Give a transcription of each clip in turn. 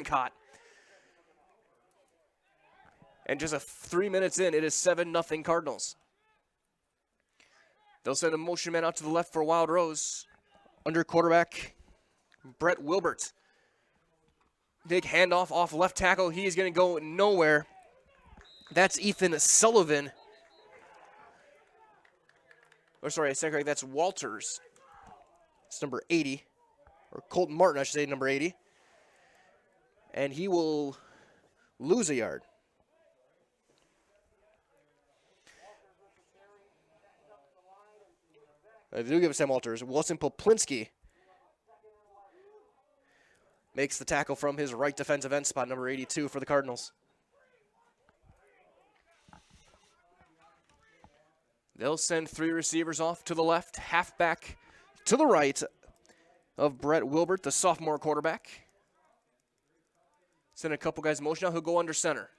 Bierencott. And just 3 minutes in, it is 7-0 Cardinals. They'll send a motion man out to the left for Wild Rose. Under quarterback, Brett Wilbert. Big handoff off left tackle. He is going to go nowhere. That's Ethan Sullivan. Or sorry, I said correct. That's Walters. It's number 80. Or Colton Martin, I should say, number 80. And he will lose a yard. They do give it Sam Walters. Wilson Poplinski makes the tackle from his right defensive end spot, number 82 for the Cardinals. They'll send 3 receivers off to the left, halfback to the right of Brett Wilbert, the sophomore quarterback. Send a couple guys in motion now. He'll go under center.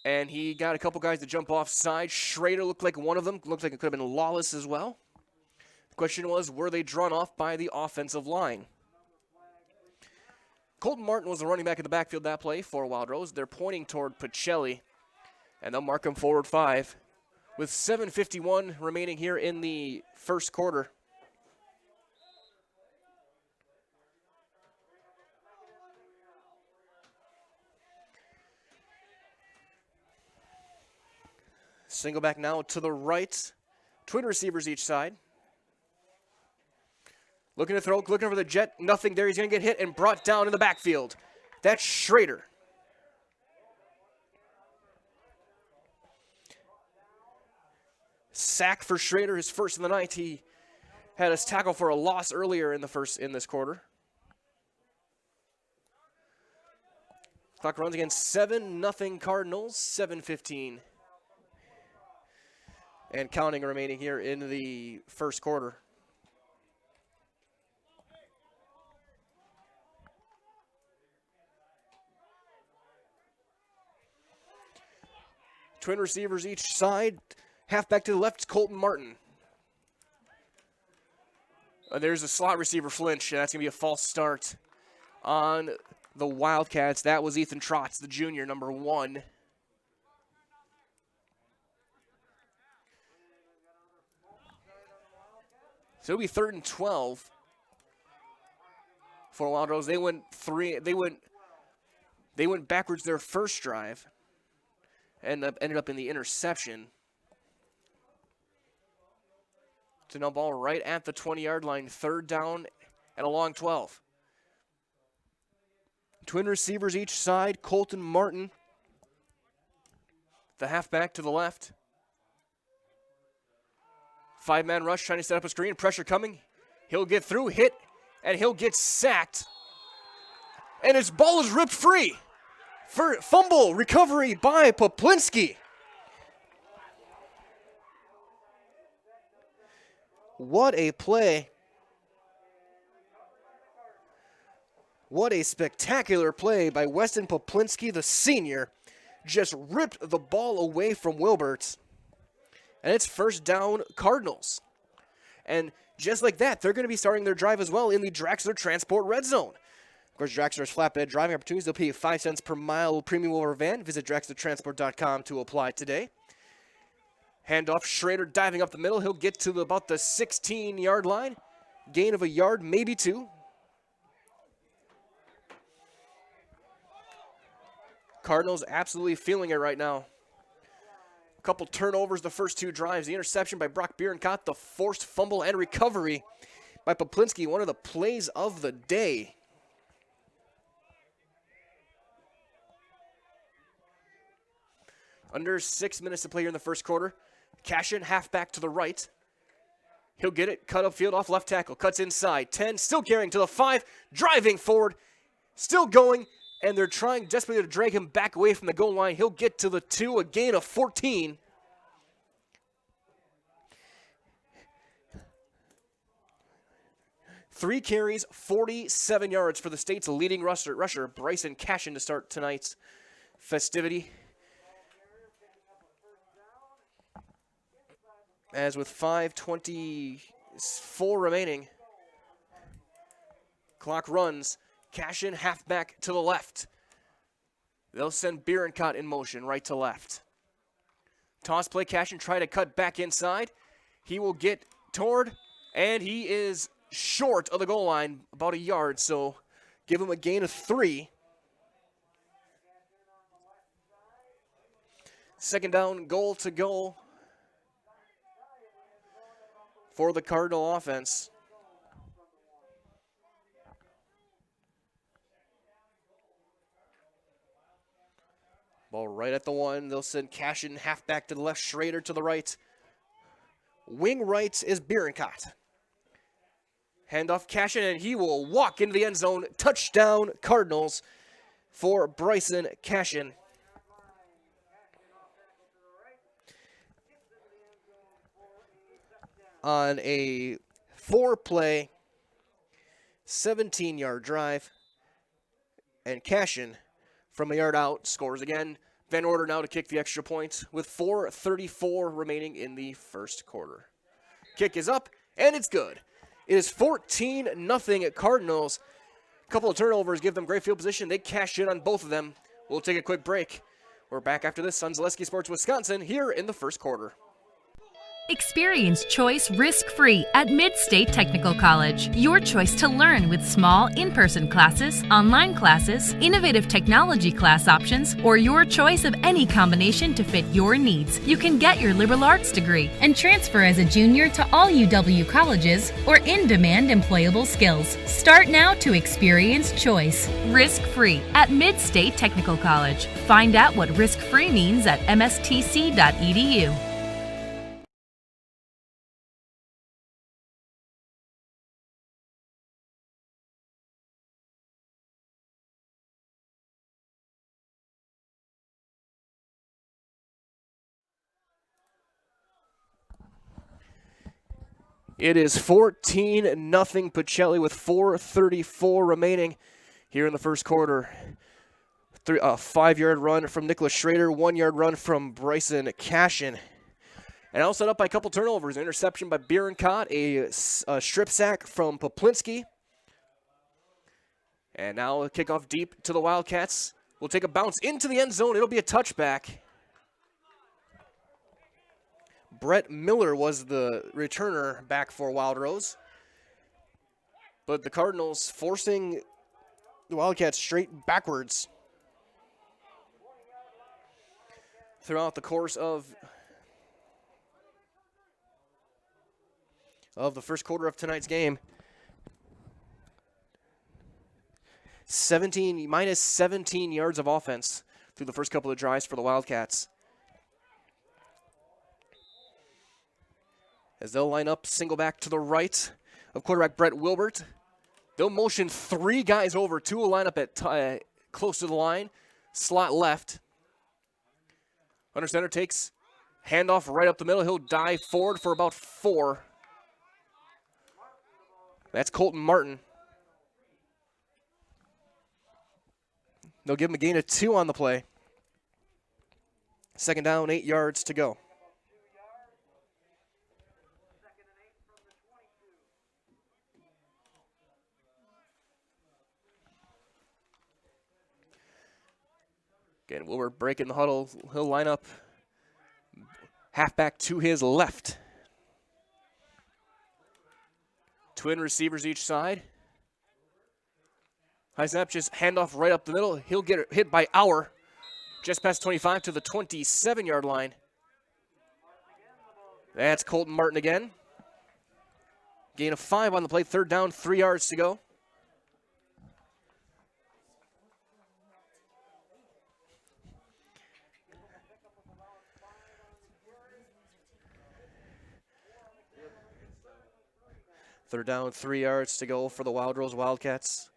And he got a couple guys to jump offside. Schrader looked like one of them. Looked like it could have been Lawless as well. The question was, were they drawn off by the offensive line? Colton Martin was the running back in the backfield that play for Wild Rose. They're pointing toward Pacelli, and they'll mark him forward 5. With 7:51 remaining here in the first quarter. Single back now to the right. Twin receivers each side. Looking to throw, looking for the jet. Nothing there. He's going to get hit and brought down in the backfield. That's Schrader. Sack for Schrader, his first of the night. He had his tackle for a loss earlier in this quarter. Clock runs again. 7-0 Cardinals. 7:15. And counting remaining here in the first quarter. Twin receivers each side. Halfback to the left, Colton Martin. There's a slot receiver flinch, and that's going to be a false start on the Wildcats. That was Ethan Trotz, the junior, number 1. So it'll be 3rd and 12 for Wild Rose. They went backwards their first drive and ended up in the interception. To no ball right at the 20-yard line. 3rd down and a long 12. Twin receivers each side. Colton Martin, the halfback to the left. 5-man rush trying to set up a screen. Pressure coming. He'll get through, hit, and he'll get sacked. And his ball is ripped free. For fumble recovery by Poplinski. What a play. What a spectacular play by Weston Poplinski, the senior. Just ripped the ball away from Wilbert. And it's 1st down Cardinals. And just like that, they're going to be starting their drive as well in the Draxler Transport Red Zone. Of course, Draxler's flatbed driving opportunities. They'll pay you 5 cents per mile premium over van. Visit DraxlerTransport.com to apply today. Handoff, Schrader diving up the middle. He'll get to about the 16-yard line. Gain of a yard, maybe 2. Cardinals absolutely feeling it right now. A couple turnovers the first 2 drives. The interception by Brock Bierencott. The forced fumble and recovery by Poplinski. One of the plays of the day. Under 6 minutes to play here in the first quarter. Cashin, halfback to the right. He'll get it, cut upfield off left tackle, cuts inside, 10, still carrying to the 5, driving forward, still going, and they're trying desperately to drag him back away from the goal line. He'll get to the 2, a gain of 14. Three carries, 47 yards for the state's leading rusher, Bryson Cashin, to start tonight's festivity. As with 5:24 remaining, clock runs. Cashin halfback to the left. They'll send Bierencott in motion right to left. Toss play, Cashin try to cut back inside. He will get toward, and he is short of the goal line, about a yard, so give him a gain of 3. Second down, goal to go for the Cardinal offense. Ball right at the 1. They'll send Cashin halfback to the left, Schrader to the right. Wing right is Bierencott. Handoff Cashin, and he will walk into the end zone. Touchdown, Cardinals for Bryson Cashin. On a 4-play, 17-yard drive. And Cashin, from a yard out, scores again. Van Order now to kick the extra point with 4:34 remaining in the first quarter. Kick is up, and it's good. It is 14-0 Cardinals. A couple of turnovers give them great field position. They cash in on both of them. We'll take a quick break. We're back after this on Zaleski Sports Wisconsin here in the first quarter. Experience choice risk-free at Mid-State Technical College. Your choice to learn with small in-person classes, online classes, innovative technology class options, or your choice of any combination to fit your needs. You can get your liberal arts degree and transfer as a junior to all UW colleges or in-demand employable skills. Start now to experience choice risk-free at Mid-State Technical College. Find out what risk-free means at mstc.edu. It is 14-0 Pacelli with 4:34 remaining here in the first quarter. A 5-yard run from Nicholas Schrader, 1-yard run from Bryson Cashin. And all set up by a couple turnovers. An interception by Bierencott, a strip sack from Poplinski. And now a kickoff deep to the Wildcats. We'll take a bounce into the end zone. It'll be a touchback. Brett Miller was the returner back for Wild Rose. But the Cardinals forcing the Wildcats straight backwards throughout the course of the first quarter of tonight's game. Minus 17 yards of offense through the first couple of drives for the Wildcats. As they'll line up, single back to the right of quarterback Brett Wilbert. They'll motion 3 guys over. 2 will line up at close to the line. Slot left. Under center takes handoff right up the middle. He'll dive forward for about 4. That's Colton Martin. They'll give him a gain of 2 on the play. Second down, 8 yards to go. Again, Wilbert breaking the huddle. He'll line up halfback to his left. Twin receivers each side. High snap, just handoff right up the middle. He'll get hit by Auer just past 25 to the 27-yard line. That's Colton Martin again. Gain of 5 on the play. Third down, 3 yards to go. Third down, 3 yards to go for the Wild Rose Wildcats.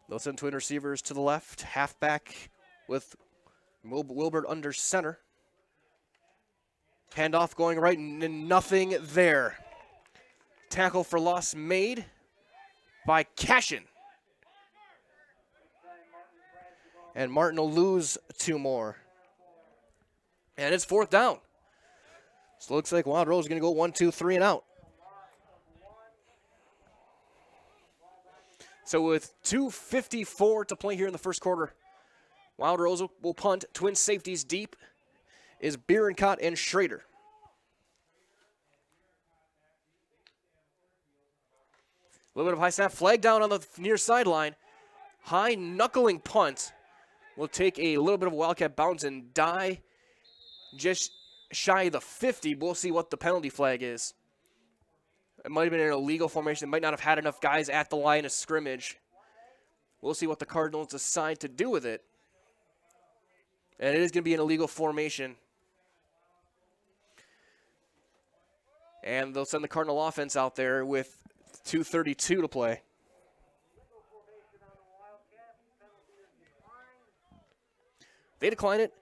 They'll send twin receivers to the left. Halfback with Wilbert under center. Handoff going right, and nothing there. Tackle for loss made by Cashin. And Martin will lose 2 more. And it's 4th down. So it looks like Wild Rose is going to go 1, 2, 3 and out. So with 2:54 to play here in the first quarter, Wild Rose will punt. Twin safeties deep is Bierencott and Schrader. A little bit of high snap. Flag down on the near sideline. High knuckling punt. Will take a little bit of a wildcat bounce and die just shy of the 50. We'll see what the penalty flag is. It might have been an illegal formation. It might not have had enough guys at the line of scrimmage. We'll see what the Cardinals decide to do with it. And it is going to be an illegal formation. And they'll send the Cardinal offense out there with 2:32 to play. They decline it.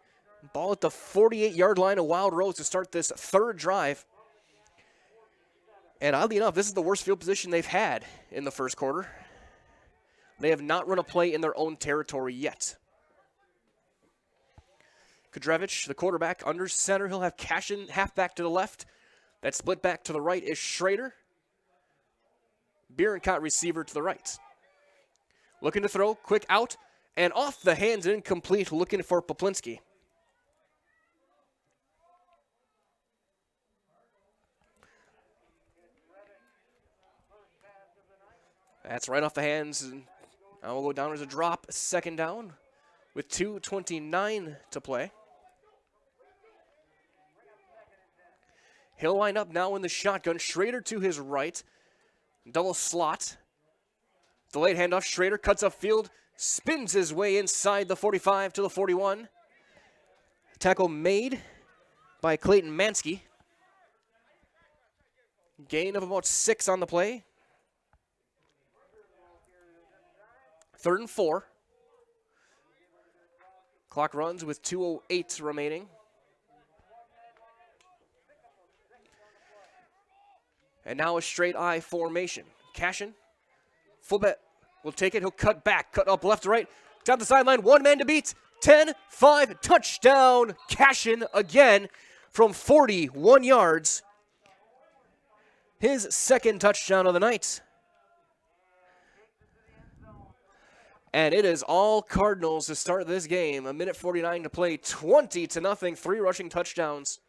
Ball at the 48-yard line of Wild Rose to start this third drive. And oddly enough, this is the worst field position they've had in the first quarter. They have not run a play in their own territory yet. Kudrevich, the quarterback, under center. He'll have Cashin halfback to the left. That split back to the right is Schrader. Bierencott receiver to the right. Looking to throw, quick out, and off the hands, incomplete, looking for Poplinski. That's right off the hands, and now we'll go down as a drop, second down, with 2:29 to play. He'll line up now in the shotgun. Schrader to his right. Double slot. Delayed handoff. Schrader cuts upfield. Spins his way inside the 45 to the 41. Tackle made by Clayton Mansky. Gain of about 6 on the play. 3rd and 4. Clock runs with 2:08 remaining. And now a straight I formation. Cashin, fullback will take it. He'll cut back, cut up left to right. Down the sideline, one man to beat. 10-5, touchdown. Cashin again from 41 yards. His second touchdown of the night. And it is all Cardinals to start this game. 1:49 to play, 20-0, 3 rushing touchdowns,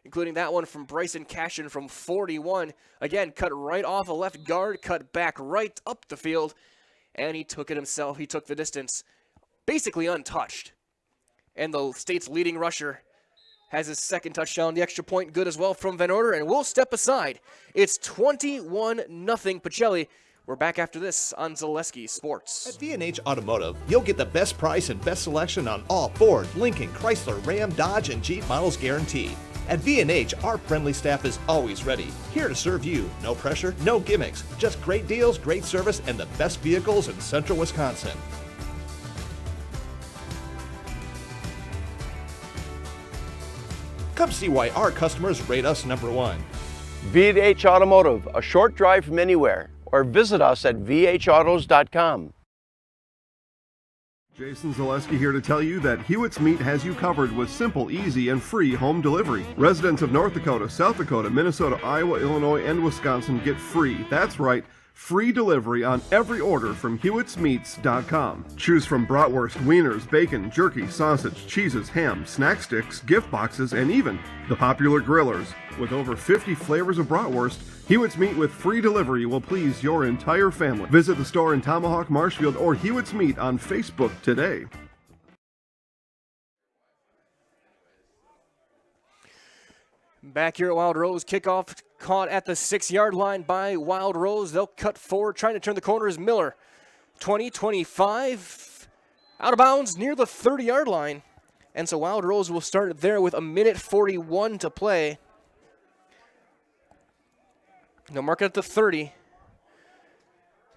including that one from Bryson Cashin from 41. Again, cut right off a left guard, cut back right up the field, and he took it himself. He took the distance, basically untouched. And the state's leading rusher has his second touchdown. The extra point good as well from Van Order, and we'll step aside. It's 21-0 Pacelli. We're back after this on Zaleski Sports. At V&H Automotive, you'll get the best price and best selection on all Ford, Lincoln, Chrysler, Ram, Dodge, and Jeep models guaranteed. At V&H, our friendly staff is always ready, here to serve you. No pressure, no gimmicks, just great deals, great service, and the best vehicles in central Wisconsin. Come see why our customers rate us #1. V&H Automotive, a short drive from anywhere, or visit us at vhautos.com. Jason Zaleski here to tell you that Hewitt's Meat has you covered with simple, easy, and free home delivery. Residents of North Dakota, South Dakota, Minnesota, Iowa, Illinois, and Wisconsin get free. That's right, free delivery on every order from Hewitt'sMeats.com. Choose from bratwurst, wieners, bacon, jerky, sausage, cheeses, ham, snack sticks, gift boxes, and even the popular grillers. With over 50 flavors of bratwurst, Hewitt's Meat with free delivery will please your entire family. Visit the store in Tomahawk, Marshfield, or Hewitt's Meat on Facebook today. Back here at Wild Rose, kickoff caught at the 6-yard line by Wild Rose. They'll cut forward, trying to turn the corner is Miller. 20-25, out of bounds near the 30-yard line. And so Wild Rose will start there with 1:41 to play. They'll mark it at the 30,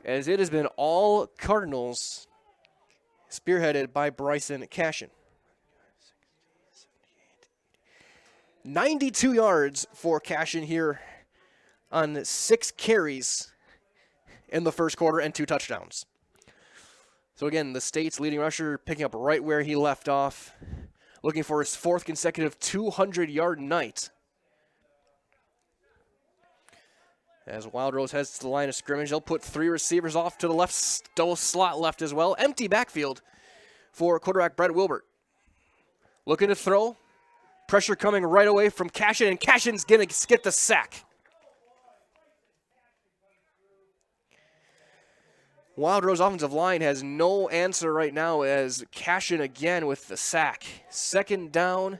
as it has been all Cardinals, spearheaded by Bryson Cashin. 92 yards for Cashin here on 6 carries in the first quarter and 2 touchdowns. So again, the state's leading rusher picking up right where he left off, looking for his 4th consecutive 200-yard night. As Wild Rose heads to the line of scrimmage, they'll put 3 receivers off to the left, double slot left as well. Empty backfield for quarterback Brett Wilbert. Looking to throw. Pressure coming right away from Cashin, and Cashin's going to get the sack. Wild Rose offensive line has no answer right now as Cashin again with the sack. 2nd down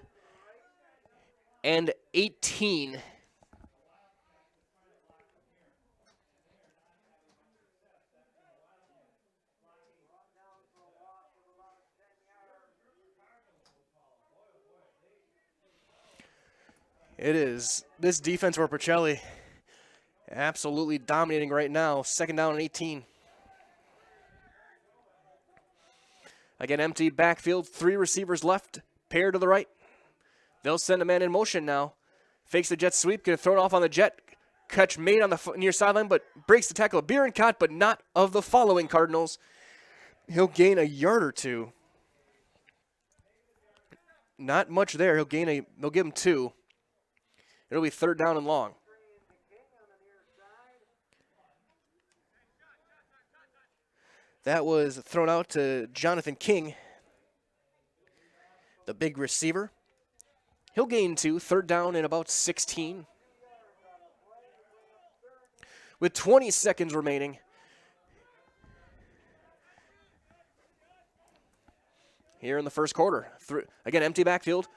and 18. It is this defense for Pacelli absolutely dominating right now. 2nd down and 18. Again, empty backfield, 3 receivers left, pair to the right. They'll send a man in motion now. Fakes the jet sweep, going to throw it off on the jet. Catch made on the near sideline, but breaks the tackle of Bierenkot, but not of the following Cardinals. He'll gain a yard or 2. Not much there. They'll give him 2. It'll be 3rd down and long. That was thrown out to Jonathan King, the big receiver. He'll gain 2, 3rd down and about 16. With 20 seconds remaining. Here in the first quarter. Again, empty backfield.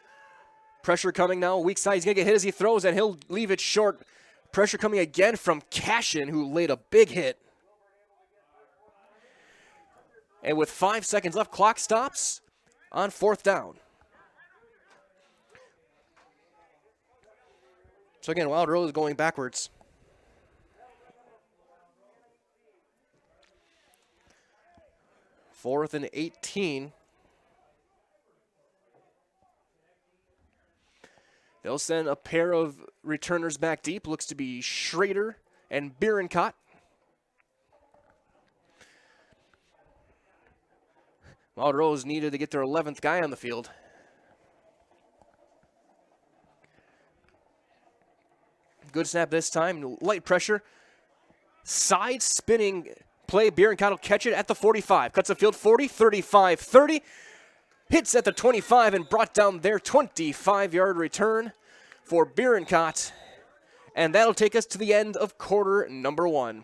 Pressure coming now, weak side. He's going to get hit as he throws, and he'll leave it short. Pressure coming again from Cashin, who laid a big hit. And with 5 seconds left, clock stops on 4th down. So again, Wild Rose going backwards. Fourth and 18. They'll send a pair of returners back deep. Looks to be Schrader and Bierenkot. Wild Rose needed to get their 11th guy on the field. Good snap this time. Light pressure. Side spinning play. Bierenkot will catch it at the 45. Cuts the field 40, 35, 30. Hits at the 25 and brought down their 25-yard return for Bierenkot. And that'll take us to the end of quarter number 1.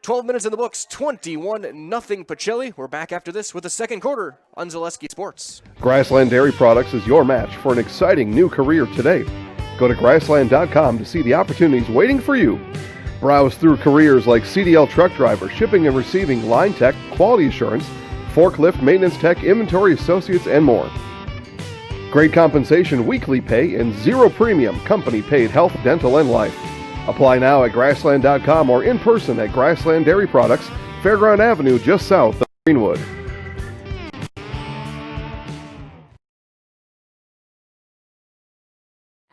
12 minutes in the books, 21-0 Pacelli. We're back after this with the second quarter on Zaleski Sports. Grassland Dairy Products is your match for an exciting new career today. Go to grassland.com to see the opportunities waiting for you. Browse through careers like CDL truck driver, shipping and receiving, line tech, quality assurance, forklift, maintenance tech, inventory associates, and more. Great compensation, weekly pay, and 0 premium, company-paid health, dental, and life. Apply now at grassland.com or in person at Grassland Dairy Products, Fairground Avenue, just south of Greenwood.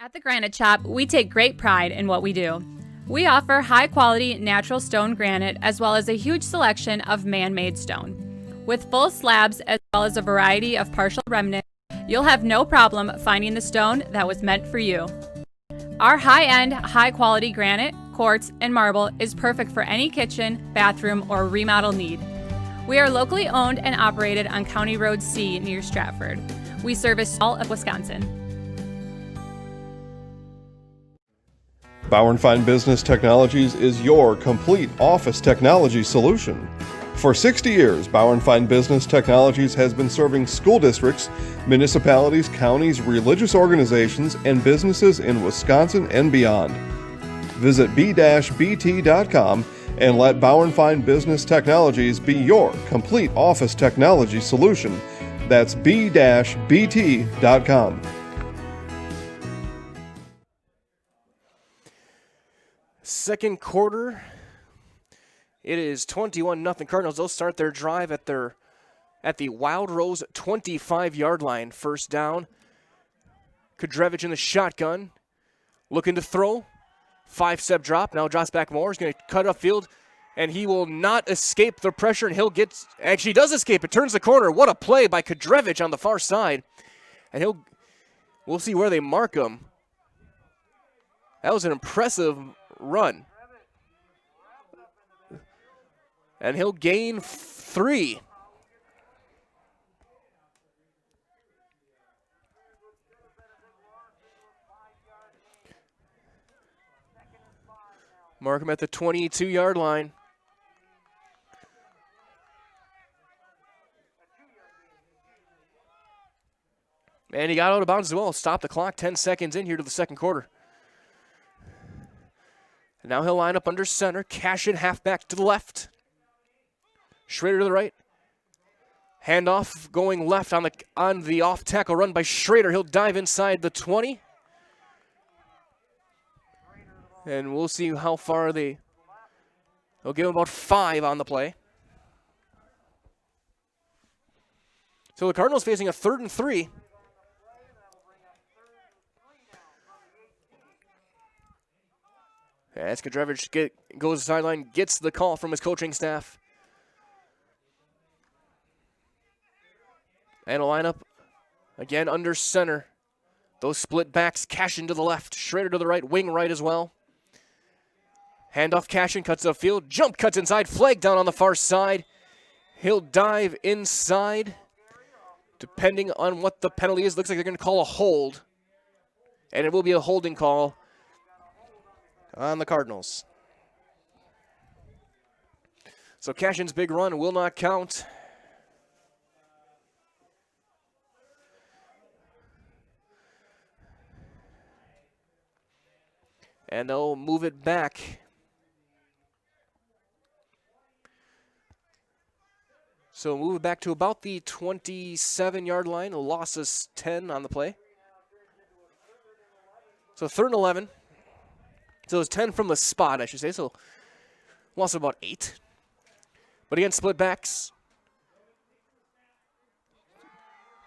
At the Granite Shop, we take great pride in what we do. We offer high-quality natural stone granite as well as a huge selection of man-made stone. With full slabs as well as a variety of partial remnants, you'll have no problem finding the stone that was meant for you. Our high-end, high-quality granite, quartz, and marble is perfect for any kitchen, bathroom, or remodel need. We are locally owned and operated on County Road C near Stratford. We service all of Wisconsin. Bauer & Fine Business Technologies is your complete office technology solution. For 60 years, Bauer & Fine Business Technologies has been serving school districts, municipalities, counties, religious organizations, and businesses in Wisconsin and beyond. Visit b-bt.com and let Bauer & Fine Business Technologies be your complete office technology solution. That's b-bt.com. Second quarter. It is 21-0 Cardinals. They'll start their drive at the Wild Rose 25-yard line. First down. Kudrevich in the shotgun. Looking to throw. 5-step drop. Now drops back more. He's going to cut upfield. And he will not escape the pressure. And he'll get... Actually, he does escape. It turns the corner. What a play by Kudrevich on the far side. And we'll see where they mark him. That was an impressive run. And he'll gain 3. Mark him at the 22-yard line. And he got out of bounds as well. Stop the clock. 10 seconds in here to the second quarter. And now he'll line up under center. Cash in halfback to the left. Schrader to the right. Handoff going left on the off tackle run by Schrader. He'll dive inside the 20. And we'll see how far they'll give him about 5 on the play. So the Cardinals facing a 3rd and 3. As Kadrevich goes to the sideline, gets the call from his coaching staff. And a lineup again under center. Those split backs, Cashin to the left, Schrader to the right, wing right as well. Handoff Cashin, cuts upfield, jump cuts inside, flag down on the far side. He'll dive inside. Depending on what the penalty is, looks like they're going to call a hold. And it will be a holding call on the Cardinals. So Cashin's big run will not count. And they'll move it back. So move it back to about the 27-yard line. A loss of 10 on the play. So 3rd and 11. So it's 10 from the spot, I should say. So loss of about 8. But again, split backs.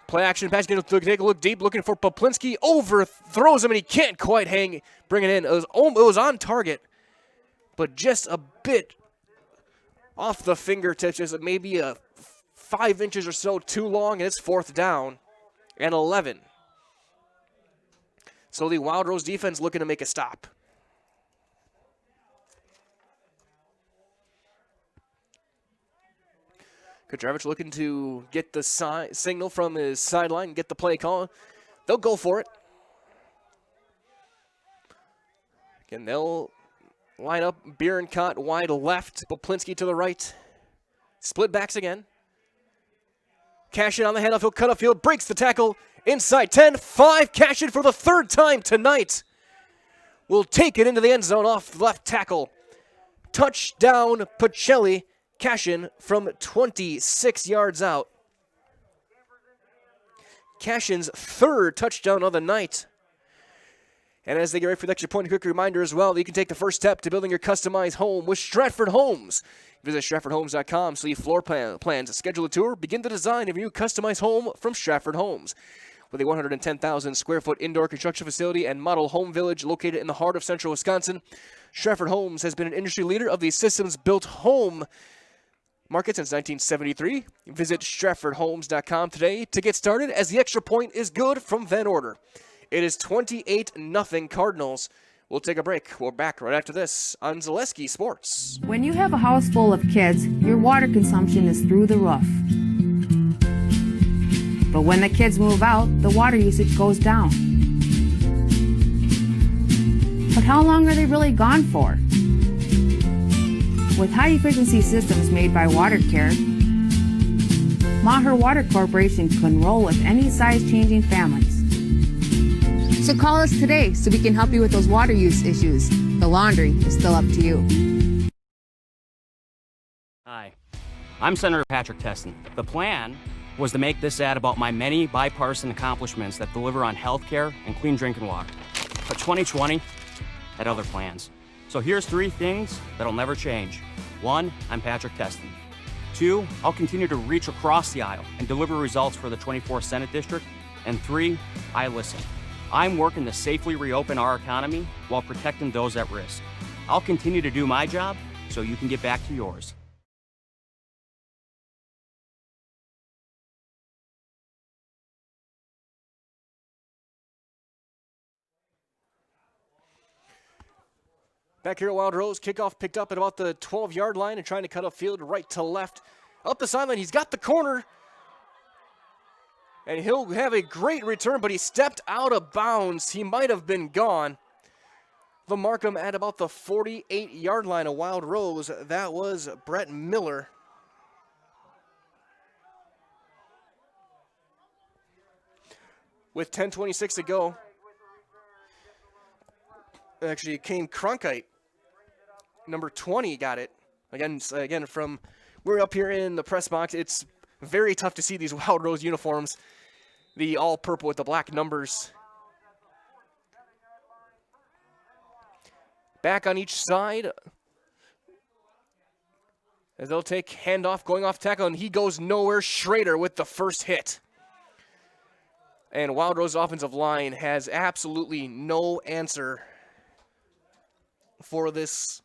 Play action pass, going to take a look deep, looking for Poplinski. Overthrows him, and he can't quite bring it in. It was on target, but just a bit off the fingertips. Just maybe 5 inches or so too long, and it's 4th down and 11. So the Wild Rose defense looking to make a stop. Kadrevich looking to get the signal from his sideline and get the play call. They'll go for it. Again, they'll line up Bierencott wide left, Poplinski to the right. Split backs again. Cashin on the handoff, he'll cut upfield, breaks the tackle, inside 10, 5, Cashin for the 3rd time tonight. Will take it into the end zone off left tackle. Touchdown, Pacelli. Cashin from 26 yards out. Cashin's 3rd touchdown of the night. And as they get ready for the extra point, a quick reminder as well that you can take the first step to building your customized home with Stratford Homes. Visit StratfordHomes.com, see floor plans, schedule a tour, begin the design of your new customized home from Stratford Homes. With a 110,000 square foot indoor construction facility and model home village located in the heart of central Wisconsin, Stratford Homes has been an industry leader of the systems built home market since 1973. Visit StratfordHomes.com today to get started, as the extra point is good from Van Order. It is 28-0 Cardinals. We'll take a break. We're back right after this on Zaleski Sports. When you have a house full of kids, your water consumption is through the roof. But when the kids move out, the water usage goes down. But how long are they really gone for? With high-efficiency systems made by WaterCare, Maher Water Corporation can roll with any size-changing families. So call us today so we can help you with those water use issues. The laundry is still up to you. Hi, I'm Senator Patrick Testin. The plan was to make this ad about my many bipartisan accomplishments that deliver on health care and clean drinking water. But 2020 had other plans. So here's 3 things that'll never change. 1, I'm Patrick Testin. 2, I'll continue to reach across the aisle and deliver results for the 24th Senate District. And 3, I listen. I'm working to safely reopen our economy while protecting those at risk. I'll continue to do my job so you can get back to yours. Back here at Wild Rose, kickoff picked up at about the 12-yard line and trying to cut upfield right to left. Up the sideline, he's got the corner. And he'll have a great return, but he stepped out of bounds. He might have been gone. They'll mark him at about the 48-yard line of Wild Rose. That was Brett Miller. With 10:26 to go. Actually, Kane Cronkite, number 20, got it. Again, from we're up here in the press box. It's very tough to see these Wild Rose uniforms, the all purple with the black numbers. Back on each side, as they'll take handoff, going off tackle, and he goes nowhere. Schrader with the first hit. And Wild Rose offensive line has absolutely no answer for this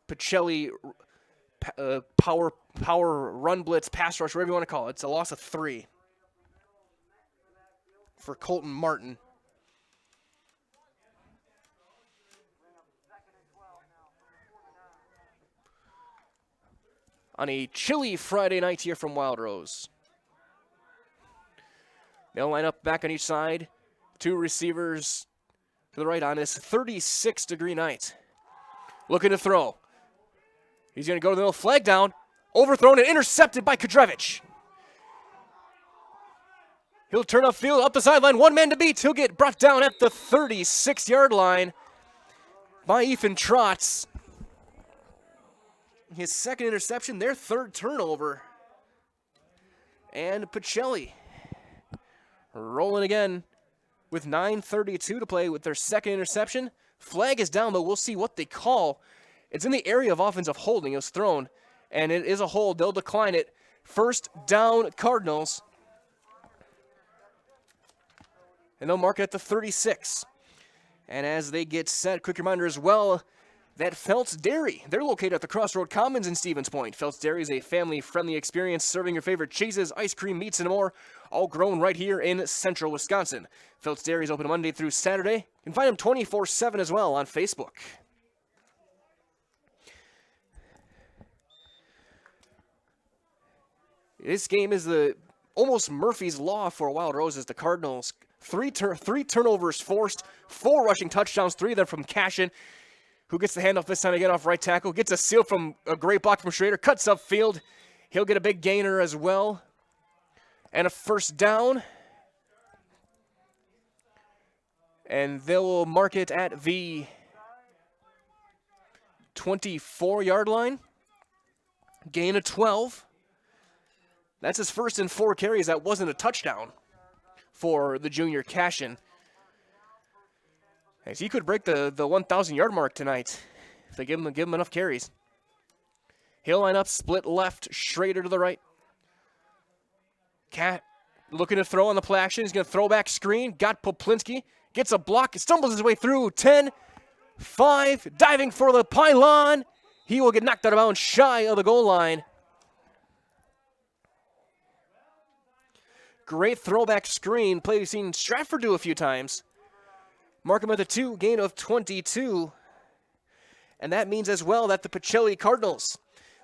Pacelli power run blitz, pass rush, whatever you want to call it. It's a loss of 3 for Colton Martin. On a chilly Friday night here from Wild Rose. They'll line up back on each side. 2 receivers to the right on this 36-degree night. Looking to throw. He's going to go to the middle, flag down, overthrown and intercepted by Kadrevich. He'll turn upfield, up the sideline, 1 man to beat. He'll get brought down at the 36-yard line by Ethan Trotz. His 2nd interception, their 3rd turnover. And Pacelli rolling again with 9:32 to play with their 2nd interception. Flag is down, but we'll see what they call. It's in the area of offensive holding. It was thrown, and it is a hold. They'll decline it. 1st down, Cardinals. And they'll mark it at the 36. And as they get set, quick reminder as well, that Felt's Dairy, they're located at the Crossroad Commons in Stevens Point. Felt's Dairy is a family-friendly experience serving your favorite cheeses, ice cream, meats, and more, all grown right here in central Wisconsin. Felt's Dairy is open Monday through Saturday. You can find them 24/7 as well on Facebook. This game is almost Murphy's Law for Wild Rose as the Cardinals. 3 turnovers forced, 4 rushing touchdowns, 3 of them from Cashin, who gets the handoff this time again off right tackle. Gets a seal from a great block from Schrader. Cuts upfield. He'll get a big gainer as well. And a 1st down. And they'll mark it at the 24-yard line. Gain of 12. That's his 1st and 4 carries. That wasn't a touchdown for the junior Cashin. As he could break the 1,000-yard mark tonight if they give him enough carries. He'll line up, split left, Schrader to the right. Cat looking to throw on the play action. He's going to throw back screen. Got Poplinski. Gets a block. Stumbles his way through. 10, 5, diving for the pylon. He will get knocked out of bounds shy of the goal line. Great throwback screen. Play we've seen Stratford do a few times. Mark him at the 2, gain of 22. And that means as well that the Pacelli Cardinals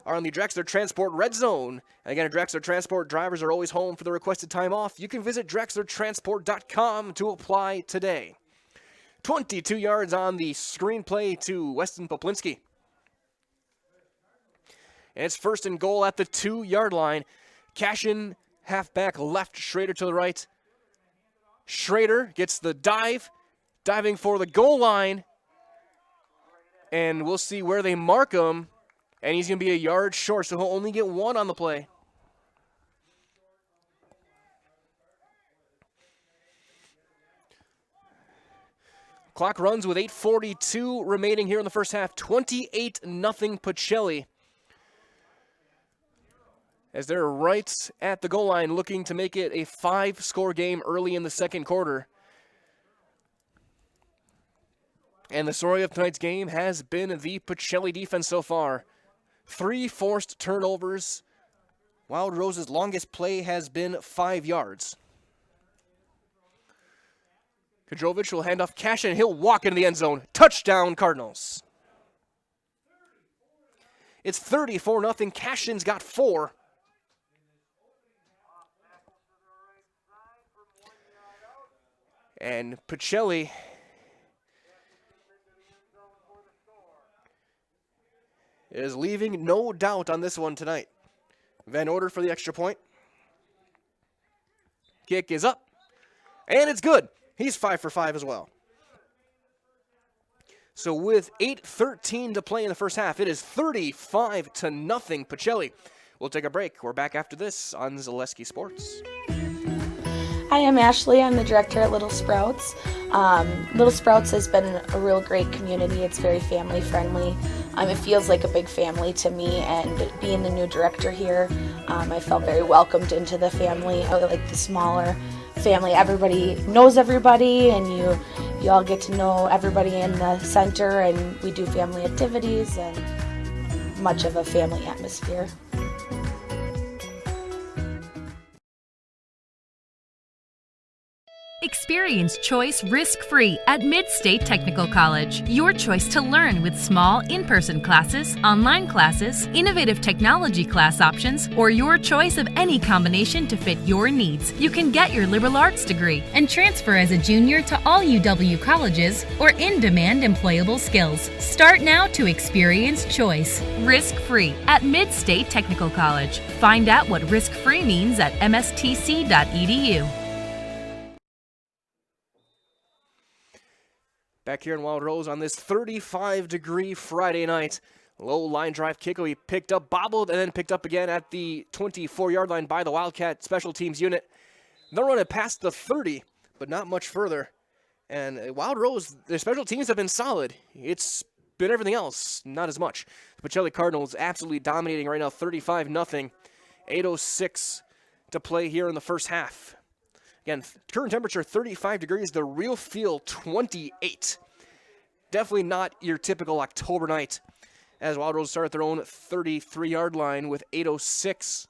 are on the Drexler Transport Red Zone. And again, at Drexler Transport, drivers are always home for the requested time off. You can visit drexlertransport.com to apply today. 22 yards on the screenplay to Weston Poplinski. And it's 1st and goal at the 2-yard line. Cashin, halfback left, Schrader to the right. Schrader gets the dive. Diving for the goal line, and we'll see where they mark him, and he's going to be a yard short, so he'll only get 1 on the play. Clock runs with 8:42 remaining here in the first half. 28-0 Pacelli. As they're right at the goal line looking to make it a 5-score game early in the 2nd quarter. And the story of tonight's game has been the Pacelli defense so far. 3 forced turnovers. Wild Rose's longest play has been 5 yards. Kadrovich will hand off Cashin, and he'll walk into the end zone. Touchdown, Cardinals. It's 34-0. Cashin's got 4. And Pacelli is leaving no doubt on this one tonight. Van Order for the extra point. Kick is up, and it's good. He's 5 for 5 as well. So with 8:13 to play in the first half, it is 35-0 Pacelli. We'll take a break. We're back after this on Zaleski Sports. Hi, I'm Ashley. I'm the director at Little Sprouts. Little Sprouts has been a real great community. It's very family friendly. It feels like a big family to me, and being the new director here, I felt very welcomed into the family. I like the smaller family. Everybody knows everybody, and you all get to know everybody in the center, and we do family activities and much of a family atmosphere. Experience choice risk-free at Mid-State Technical College. Your choice to learn with small in-person classes, online classes, innovative technology class options, or your choice of any combination to fit your needs. You can get your liberal arts degree and transfer as a junior to all UW colleges or in-demand employable skills. Start now to experience choice risk-free at Mid-State Technical College. Find out what risk-free means at mstc.edu. Back here in Wild Rose on this 35-degree Friday night. Low line drive kick he picked up, bobbled, and then picked up again at the 24-yard line by the Wildcat special teams unit. They'll run it past the 30, but not much further. And Wild Rose, their special teams have been solid. It's been everything else, not as much. The Pacelli Cardinals absolutely dominating right now, 35-0. 8:06 to play here in the first half. Again, current temperature 35 degrees, the real feel 28. Definitely not your typical October night, as Wild Rose start at their own 33-yard line with 8:06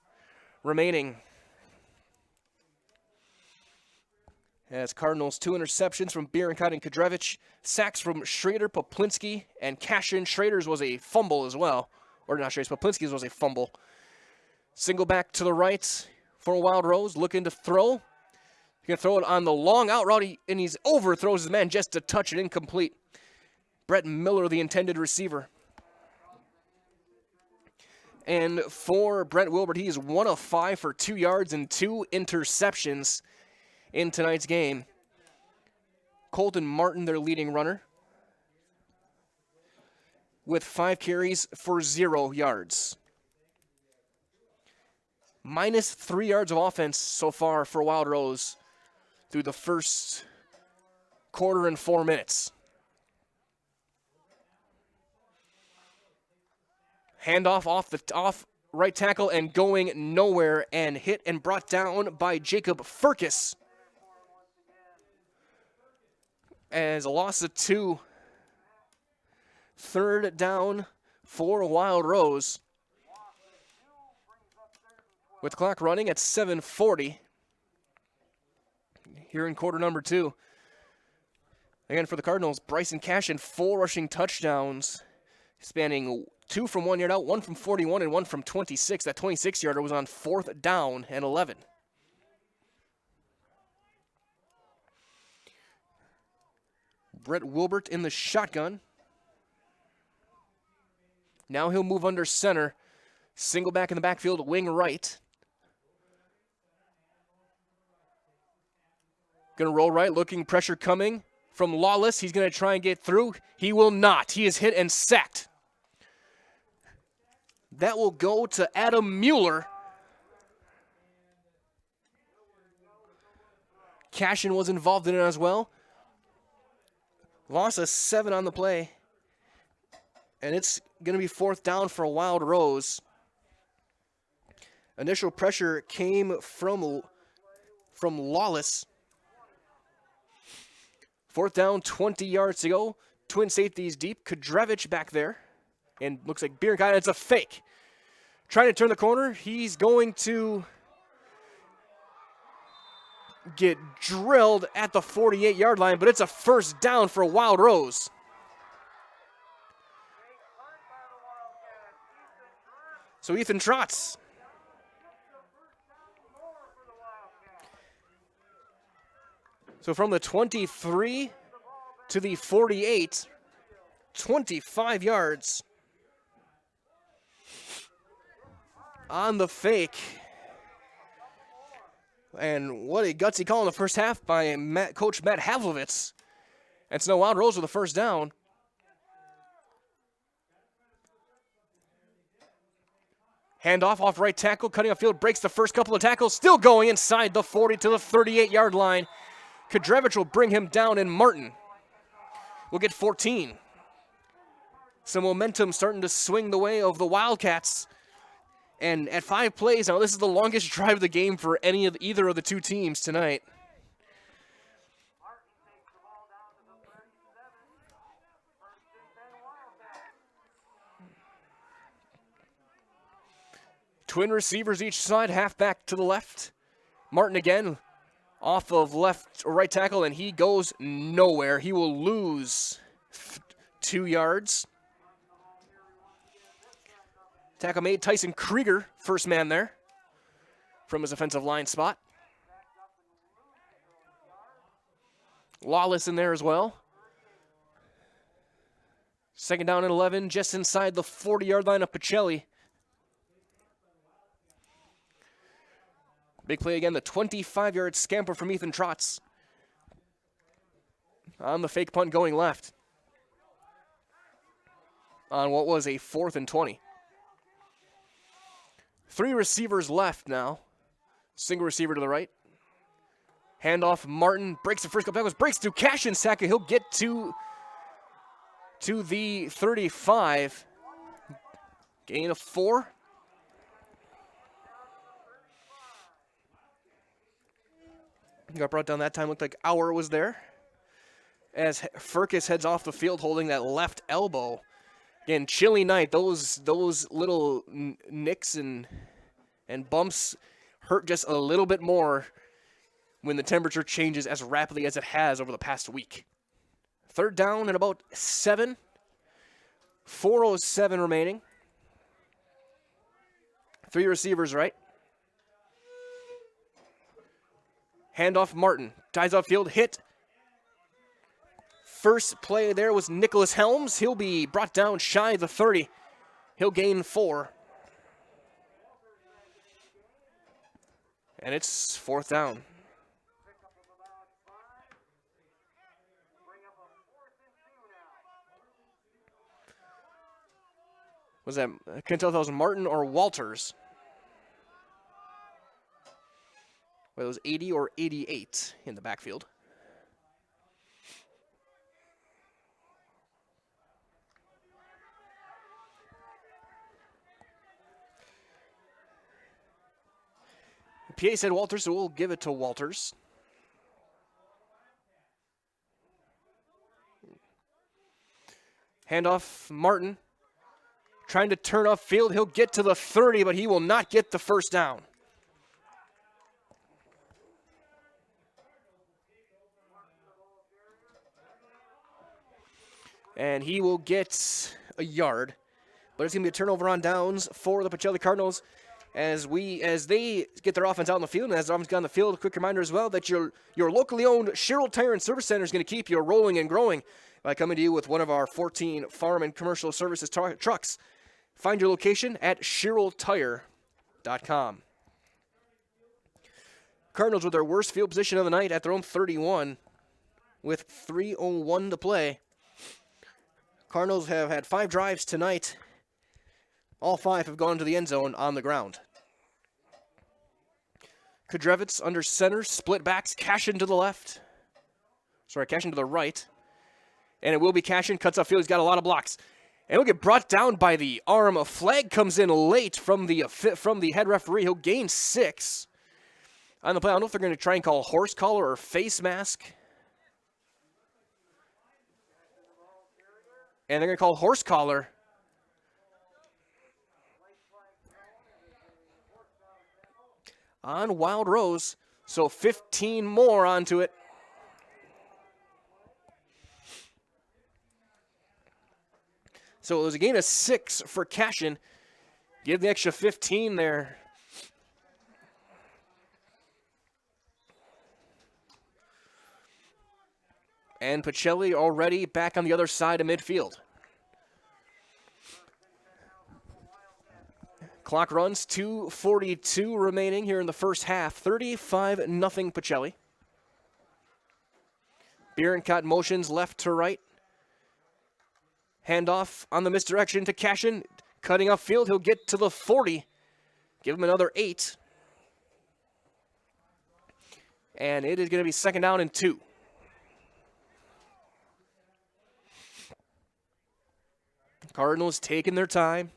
remaining. As Cardinals, 2 interceptions from Bierenkot and Kadrevich, sacks from Schrader, Poplinski, and Cashin. Schrader's was a fumble as well. Or not Schrader's, Poplinski's was a fumble. Single back to the right for Wild Rose, looking to throw. He's going to throw it on the long out route, and he's overthrows his man just to touch it, incomplete. Brett Miller, the intended receiver. And for Brent Wilbert, he is 1 of 5 for 2 yards and 2 interceptions in tonight's game. Colton Martin, their leading runner, with 5 carries for 0 yards. Minus 3 yards of offense so far for Wild Rose through the first quarter and 4 minutes. Handoff off right tackle and going nowhere, and hit and brought down by Jacob Furkes. As a loss of 2. Third down for Wild Rose. With the clock running at 7:40. Here in quarter number 2. Again, for the Cardinals, Bryson Cashin, 4 rushing touchdowns, spanning 2 from 1 yard out, 1 from 41, and 1 from 26. That 26-yarder was on 4th down and 11. Brett Wilbert in the shotgun. Now he'll move under center. Single back in the backfield, wing right. Going to roll right, looking, pressure coming from Lawless. He's going to try and get through. He will not. He is hit and sacked. That will go to Adam Mueller. Cashin was involved in it as well. Loss of 7 on the play. And it's going to be 4th down for Wild Rose. Initial pressure came from Lawless. 4th down, 20 yards to go. Twin safeties deep. Kadrevich back there. And looks like Bierenkot. It's a fake. Trying to turn the corner. He's going to get drilled at the 48-yard line, but it's a first down for Wild Rose. So Ethan Trotz. So from the 23 to the 48, 25 yards on the fake. And what a gutsy call in the first half by Coach Matt Havlovitz. And Snow Wild Rose with a first down. Handoff off right tackle, cutting off field, breaks the first couple of tackles, still going inside the 40 to the 38-yard line. Kadrevich will bring him down, and Martin will get 14. Some momentum starting to swing the way of the Wildcats. And at 5 plays, now this is the longest drive of the game for either of the two teams tonight. Twin receivers each side, halfback to the left. Martin again off of left or right tackle, and he goes nowhere. He will lose 2 yards. Tackle made, Tyson Krieger, first man there from his offensive line spot. Lawless in there as well. Second down and 11, just inside the 40-yard line of Pacelli. Big play again, the 25-yard scamper from Ethan Trotz. On the fake punt going left. On what was a 4th and 20. 3 receivers left now. Single receiver to the right. Handoff, Martin breaks the first couple tackles, breaks through Cashin Saka. He'll get to the 35. Gain of 4. Got brought down that time. Looked like Auer was there. As Furcus heads off the field holding that left elbow. Again, chilly night. Those little nicks and bumps hurt just a little bit more when the temperature changes as rapidly as it has over the past week. Third down and about 7. 4:07 remaining. 3 receivers right. Handoff Martin. Ties upfield, hit. First play there was Nicholas Helms. He'll be brought down shy of the 30. He'll gain 4. And it's 4th down. Was that, I can't tell if that was Martin or Walters. Whether it was 80 or 88 in the backfield. PA said Walters, so we'll give it to Walters. Handoff, Martin. Trying to turn off field. He'll get to the 30, but he will not get the first down. And he will get a yard. But it's going to be a turnover on downs for the Pacelli Cardinals as they get their offense out on the field. And as their offense got on the field, a quick reminder as well that your locally owned Sherrill Tire and Service Center is going to keep you rolling and growing by coming to you with one of our 14 farm and commercial services trucks. Find your location at SherrillTire.com. Cardinals with their worst field position of the night at their own 31 with 3:01 to play. Cardinals have had 5 drives tonight. All 5 have gone to the end zone on the ground. Kadrevitz under center, split backs, Cashin to the left. Cashin to the right. And it will be Cashin, cuts upfield, he's got a lot of blocks. And he'll get brought down by the arm. A flag comes in late from the head referee. He'll gain 6 on the play. I don't know if they're going to try and call horse collar or face mask. And they're going to call horse collar. On Wild Rose. So 15 more onto it. So it was a gain of 6 for Cashin. Give the extra 15 there. And Pacelli already back on the other side of midfield. Clock runs, 2:42 remaining here in the first half. 35-0 Pacelli. Bierenkot motions left to right. Handoff on the misdirection to Cashin. Cutting off field, he'll get to the 40. Give him another 8. And it is going to be second down and 2. Cardinals taking their time.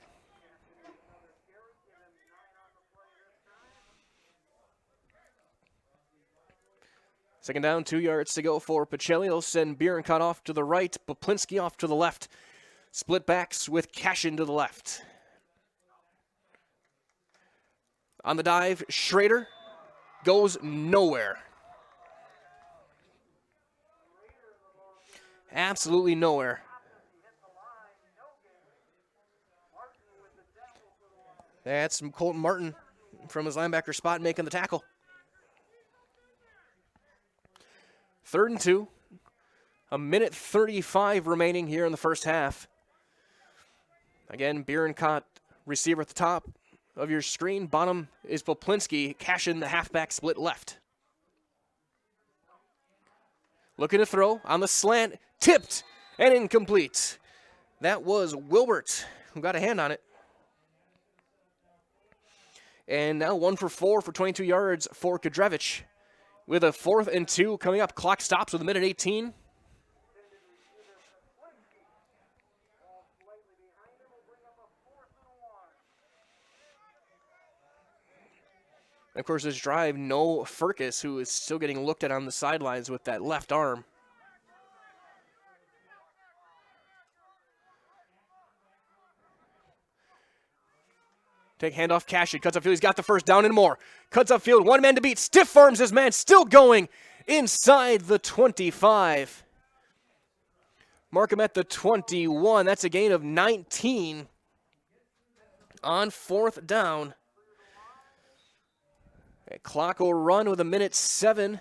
Second down, 2 yards to go for Pacelli. They'll send Bierenkot off to the right, Poplinski off to the left. Split backs with Cashin to the left. On the dive, Schrader goes nowhere. Absolutely nowhere. That's Colton Martin from his linebacker spot making the tackle. 3rd and 2. 1:35 remaining here in the first half. Again, Bierenkot, receiver at the top of your screen. Bottom is Poplinski. Cashin, the halfback, split left. Looking to throw on the slant. Tipped and incomplete. That was Wilbert who got a hand on it. And now 1 for 4 for 22 yards for Kadrevich. With a 4th and 2 coming up. Clock stops with 1:18. And of course, this drive, no Furcus, who is still getting looked at on the sidelines with that left arm. Take handoff, Cashin, cuts upfield, he's got the first down and more. Cuts upfield, one man to beat, stiff arms his man, still going inside the 25. Mark him at the 21, that's a gain of 19 on 4th down. Clock will run with 1:07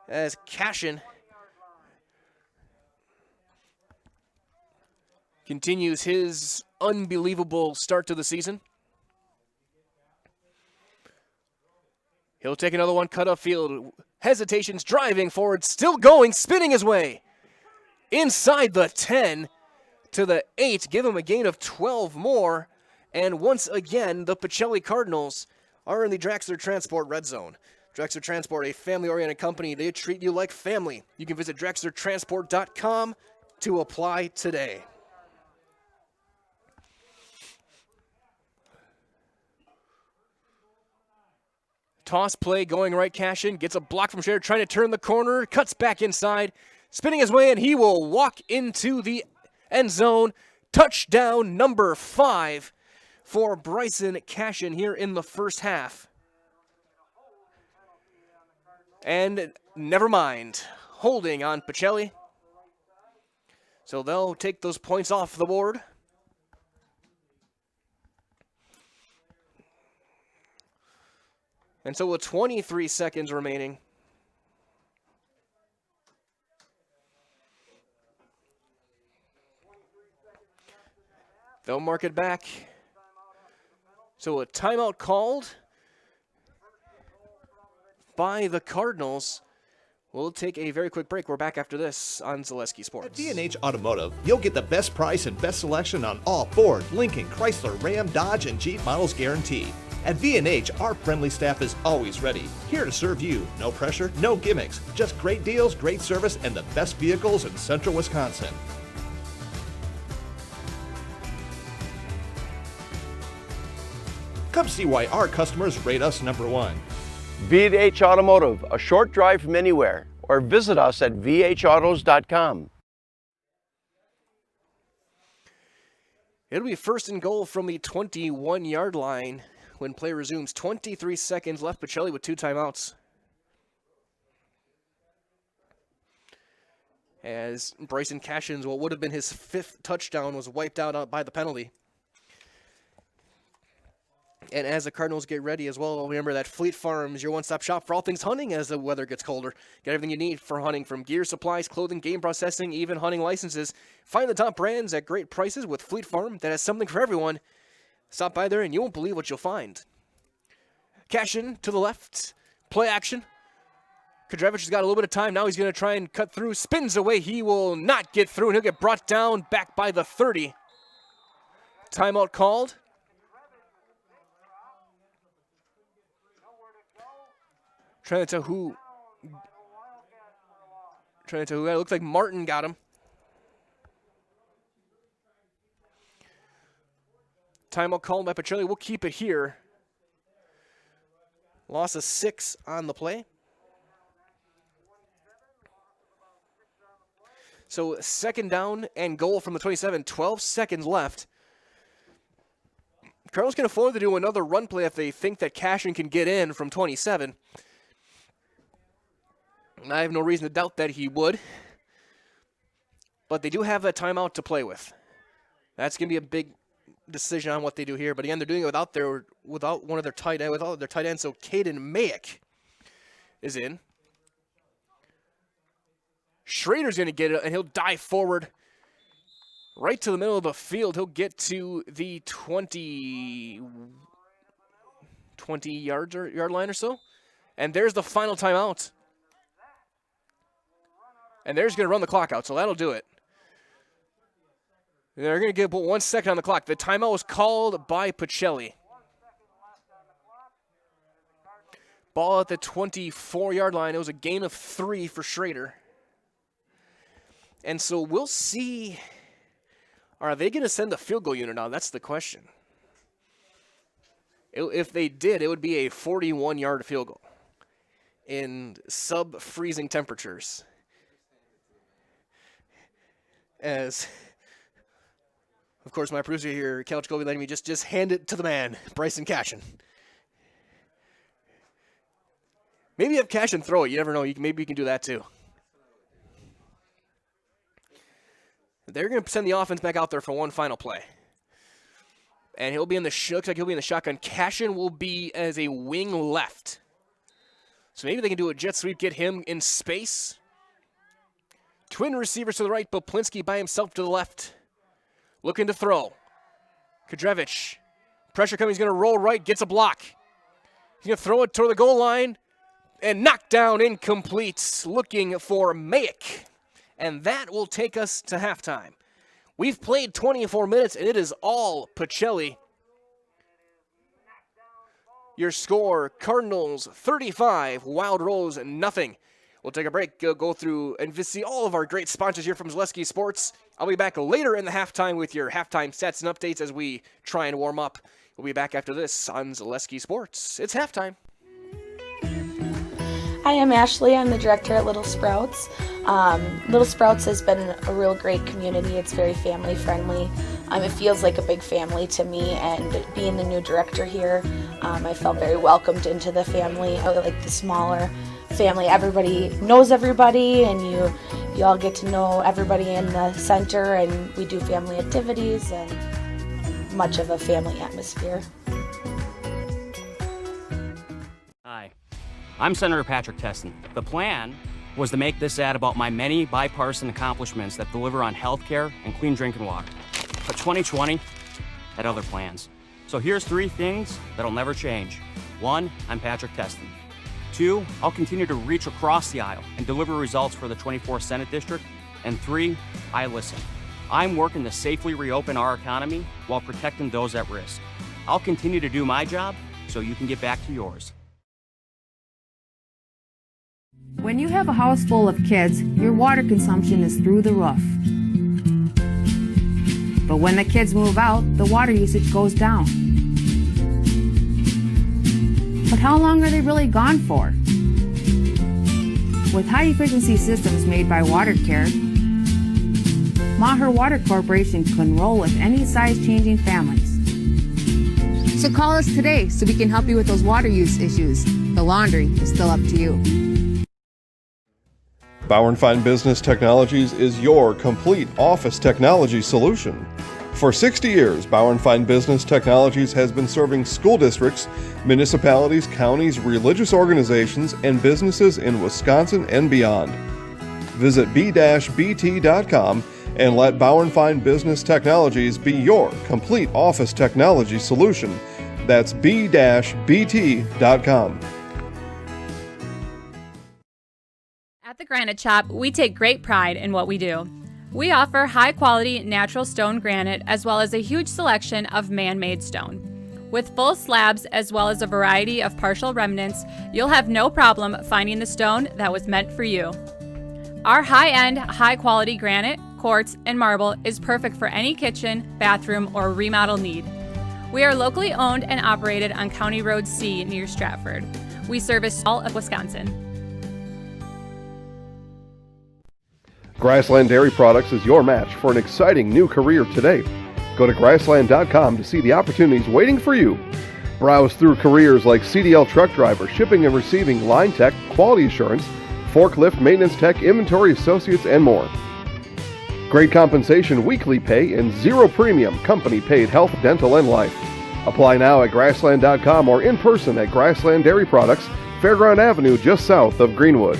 as Cashin continues his unbelievable start to the season. He'll take another one, cut upfield. Hesitations, driving forward, still going, spinning his way inside the 10 to the 8. Give him a gain of 12 more. And once again, the Pacelli Cardinals are in the Draxler Transport red zone. Draxler Transport, a family-oriented company. They treat you like family. You can visit DraxlerTransport.com to apply today. Toss play going right, Cashin. Gets a block from Schrader, trying to turn the corner. Cuts back inside. Spinning his way, and he will walk into the end zone. Touchdown number 5 for Bryson Cashin here in the first half. And never mind, holding on Pacelli. So they'll take those points off the board. And so with 23 seconds remaining, they'll mark it back. So a timeout called by the Cardinals. We'll take a very quick break. We're back after this on Zaleski Sports. At V&H Automotive, you'll get the best price and best selection on all Ford, Lincoln, Chrysler, Ram, Dodge, and Jeep models guaranteed. At V&H, our friendly staff is always ready, here to serve you. No pressure, no gimmicks, just great deals, great service, and the best vehicles in central Wisconsin. Come see why our customers rate us #1. V&H Automotive, a short drive from anywhere, or visit us at vhautos.com. It'll be 1st and goal from the 21-yard line when play resumes. 23 seconds left. Pacelli with 2 timeouts. As Bryson Cashin's, what would have been his 5th touchdown, was wiped out by the penalty. And as the Cardinals get ready as well, remember that Fleet Farm is your one-stop shop for all things hunting as the weather gets colder. Get everything you need for hunting, from gear, supplies, clothing, game processing, even hunting licenses. Find the top brands at great prices with Fleet Farm that has something for everyone. Stop by there and you won't believe what you'll find. Cash in to the left. Play action. Kadrevich has got a little bit of time. Now he's going to try and cut through. Spins away. He will not get through, and he'll get brought down back by the 30. Timeout called. Trying to tell who. It looks like Martin got him. Timeout called by Pacelli. We'll keep it here. Loss of 6 on the play. So second down and goal from the 27. 12 seconds left. Cardinals can afford to do another run play if they think that Cashin can get in from 27. I have no reason to doubt that he would. But they do have a timeout to play with. That's going to be a big decision on what they do here. But again, they're doing it without their tight end. So Caden Mayick is in. Schrader's going to get it, and he'll dive forward right to the middle of the field. He'll get to the 20 yard line or so. And there's the final timeout. And they're just going to run the clock out, so that'll do it. They're going to give 1 second on the clock. The timeout was called by Pacelli. Ball at the 24-yard line. It was a gain of 3 for Schrader. And so we'll see, are they going to send a field goal unit now? That's the question. If they did, it would be a 41-yard field goal in sub-freezing temperatures. As, of course, my producer here, Couch Colby, letting me just hand it to the man, Bryson Cashin. Maybe have Cashin throw it. You never know. Maybe you can do that too. They're going to send the offense back out there for one final play. And he'll be in the looks like he'll be in the shotgun. Cashin will be as a wing left. So maybe they can do a jet sweep, get him in space. Twin receivers to the right, Poplinski by himself to the left. Looking to throw. Kadrevich. Pressure coming, he's going to roll right, gets a block. He's going to throw it toward the goal line. And knocked down, incomplete. Looking for Mayick. And that will take us to halftime. We've played 24 minutes, and it is all Pacelli. Your score, Cardinals 35, Wild Rose nothing. We'll take a break, go through and see all of our great sponsors here from Zaleski Sports. I'll be back later in the halftime with your halftime stats and updates as we try and warm up. We'll be back after this on Zaleski Sports. It's halftime. Hi, I'm Ashley. I'm the director at Little Sprouts. Little Sprouts has been a real great community. It's very family friendly. It feels like a big family to me, and being the new director here, I felt very welcomed into the family. I like the smaller family. Everybody knows everybody, and you all get to know everybody in the center, and we do family activities and much of a family atmosphere. Hi, I'm Senator Patrick Teston. The plan was to make this ad about my many bipartisan accomplishments that deliver on health care and clean drinking water. But 2020 had other plans. So here's 3 things that'll never change. 1, I'm Patrick Teston. 2, I'll continue to reach across the aisle and deliver results for the 24th Senate District. And 3, I listen. I'm working to safely reopen our economy while protecting those at risk. I'll continue to do my job so you can get back to yours. When you have a house full of kids, your water consumption is through the roof. But when the kids move out, the water usage goes down. But how long are they really gone for? With high-efficiency systems made by WaterCare, Maher Water Corporation can roll with any size-changing families. So call us today so we can help you with those water use issues. The laundry is still up to you. Bauer & Fine Business Technologies is your complete office technology solution. For 60 years, Bauer & Fine Business Technologies has been serving school districts, municipalities, counties, religious organizations, and businesses in Wisconsin and beyond. Visit b-bt.com and let Bauer & Fine Business Technologies be your complete office technology solution. That's b-bt.com. At the Granite Shop, we take great pride in what we do. We offer high-quality natural stone granite as well as a huge selection of man-made stone. With full slabs as well as a variety of partial remnants, you'll have no problem finding the stone that was meant for you. Our high-end, high-quality granite, quartz, and marble is perfect for any kitchen, bathroom, or remodel need. We are locally owned and operated on County Road C near Stratford. We service all of Wisconsin. Grassland Dairy Products is your match for an exciting new career today. Go to grassland.com to see the opportunities waiting for you. Browse through careers like CDL truck driver, shipping and receiving, line tech, quality assurance, forklift, maintenance tech, inventory associates, and more. Great compensation, weekly pay, and zero premium company paid health, dental, and life. Apply now at grassland.com or in person at Grassland Dairy Products, Fairground Avenue, just south of Greenwood.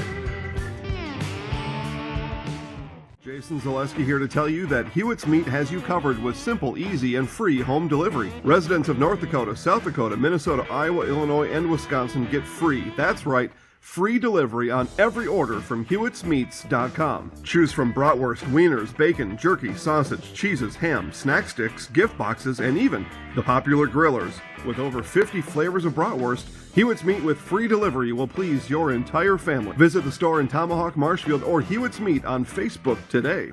Jason Zaleski here to tell you that Hewitt's Meat has you covered with simple, easy, and free home delivery. Residents of North Dakota, South Dakota, Minnesota, Iowa, Illinois, and Wisconsin get free. That's right, free delivery on every order from Hewitt'sMeats.com. Choose from bratwurst, wieners, bacon, jerky, sausage, cheeses, ham, snack sticks, gift boxes, and even the popular grillers. With over 50 flavors of bratwurst, Hewitt's Meat with free delivery will please your entire family. Visit the store in Tomahawk, Marshfield, or Hewitt's Meat on Facebook today.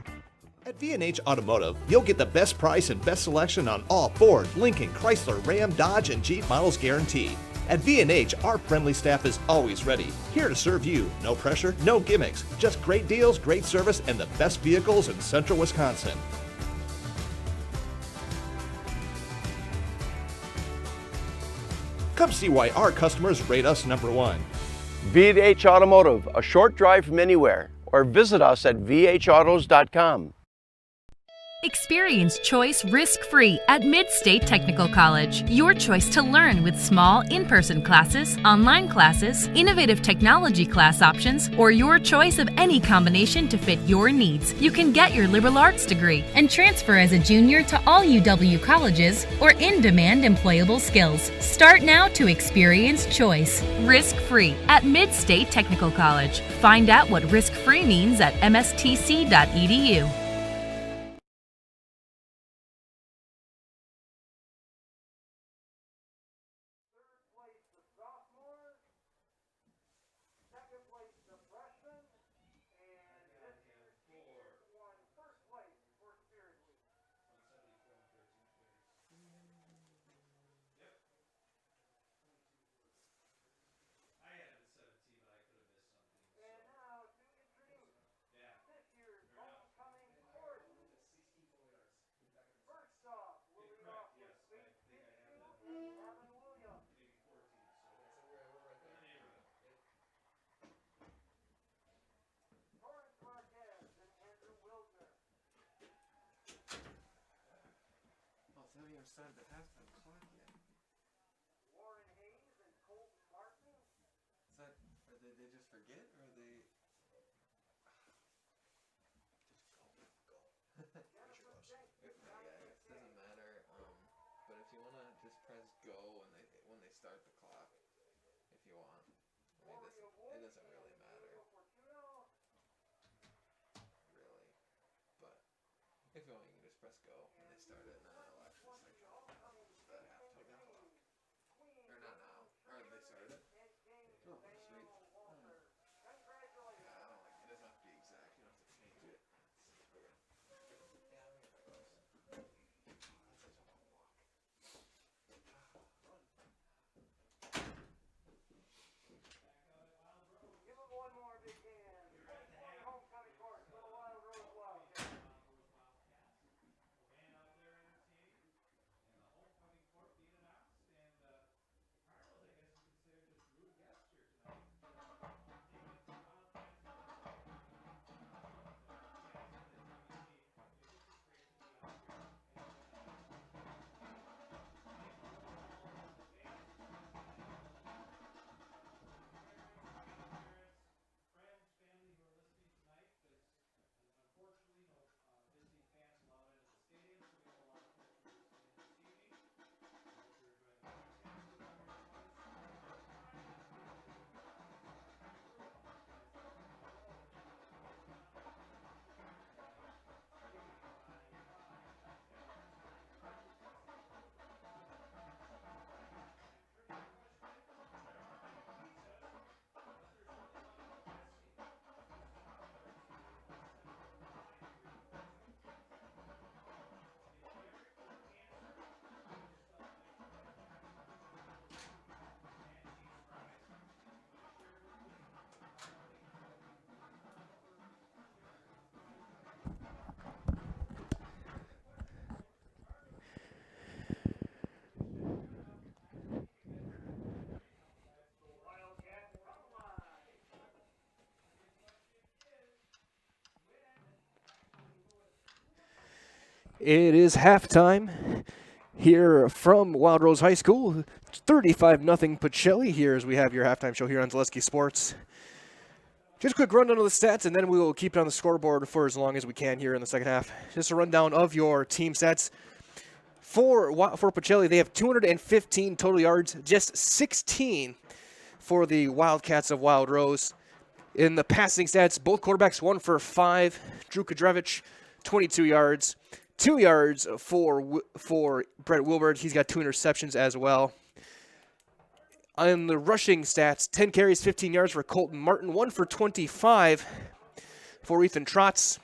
At V&H Automotive, you'll get the best price and best selection on all Ford, Lincoln, Chrysler, Ram, Dodge, and Jeep models guaranteed. At V&H, our friendly staff is always ready, here to serve you. No pressure, no gimmicks, just great deals, great service, and the best vehicles in central Wisconsin. Come see why our customers rate us #1. V&H Automotive, a short drive from anywhere, or visit us at vhautos.com. Experience choice risk-free at Mid-State Technical College. Your choice to learn with small in-person classes, online classes, innovative technology class options, or your choice of any combination to fit your needs. You can get your liberal arts degree and transfer as a junior to all UW colleges or in-demand employable skills. Start now to experience choice risk-free at Mid-State Technical College. Find out what risk-free means at mstc.edu. It is halftime here from Wild Rose High School. 35-0 Pacelli here as we have your halftime show here on Zaleski Sports. Just a quick rundown of the stats, and then we will keep it on the scoreboard for as long as we can here in the second half. Just a rundown of your team stats. For Pacelli, they have 215 total yards, just 16 for the Wildcats of Wild Rose. In the passing stats, both quarterbacks 1 for 5. Drew Kadrevich, 22 yards. 2 yards for Brett Wilbert. He's got 2 interceptions as well. On the rushing stats, 10 carries, 15 yards for Colton Martin. 1 for 25 for Ethan Trotz.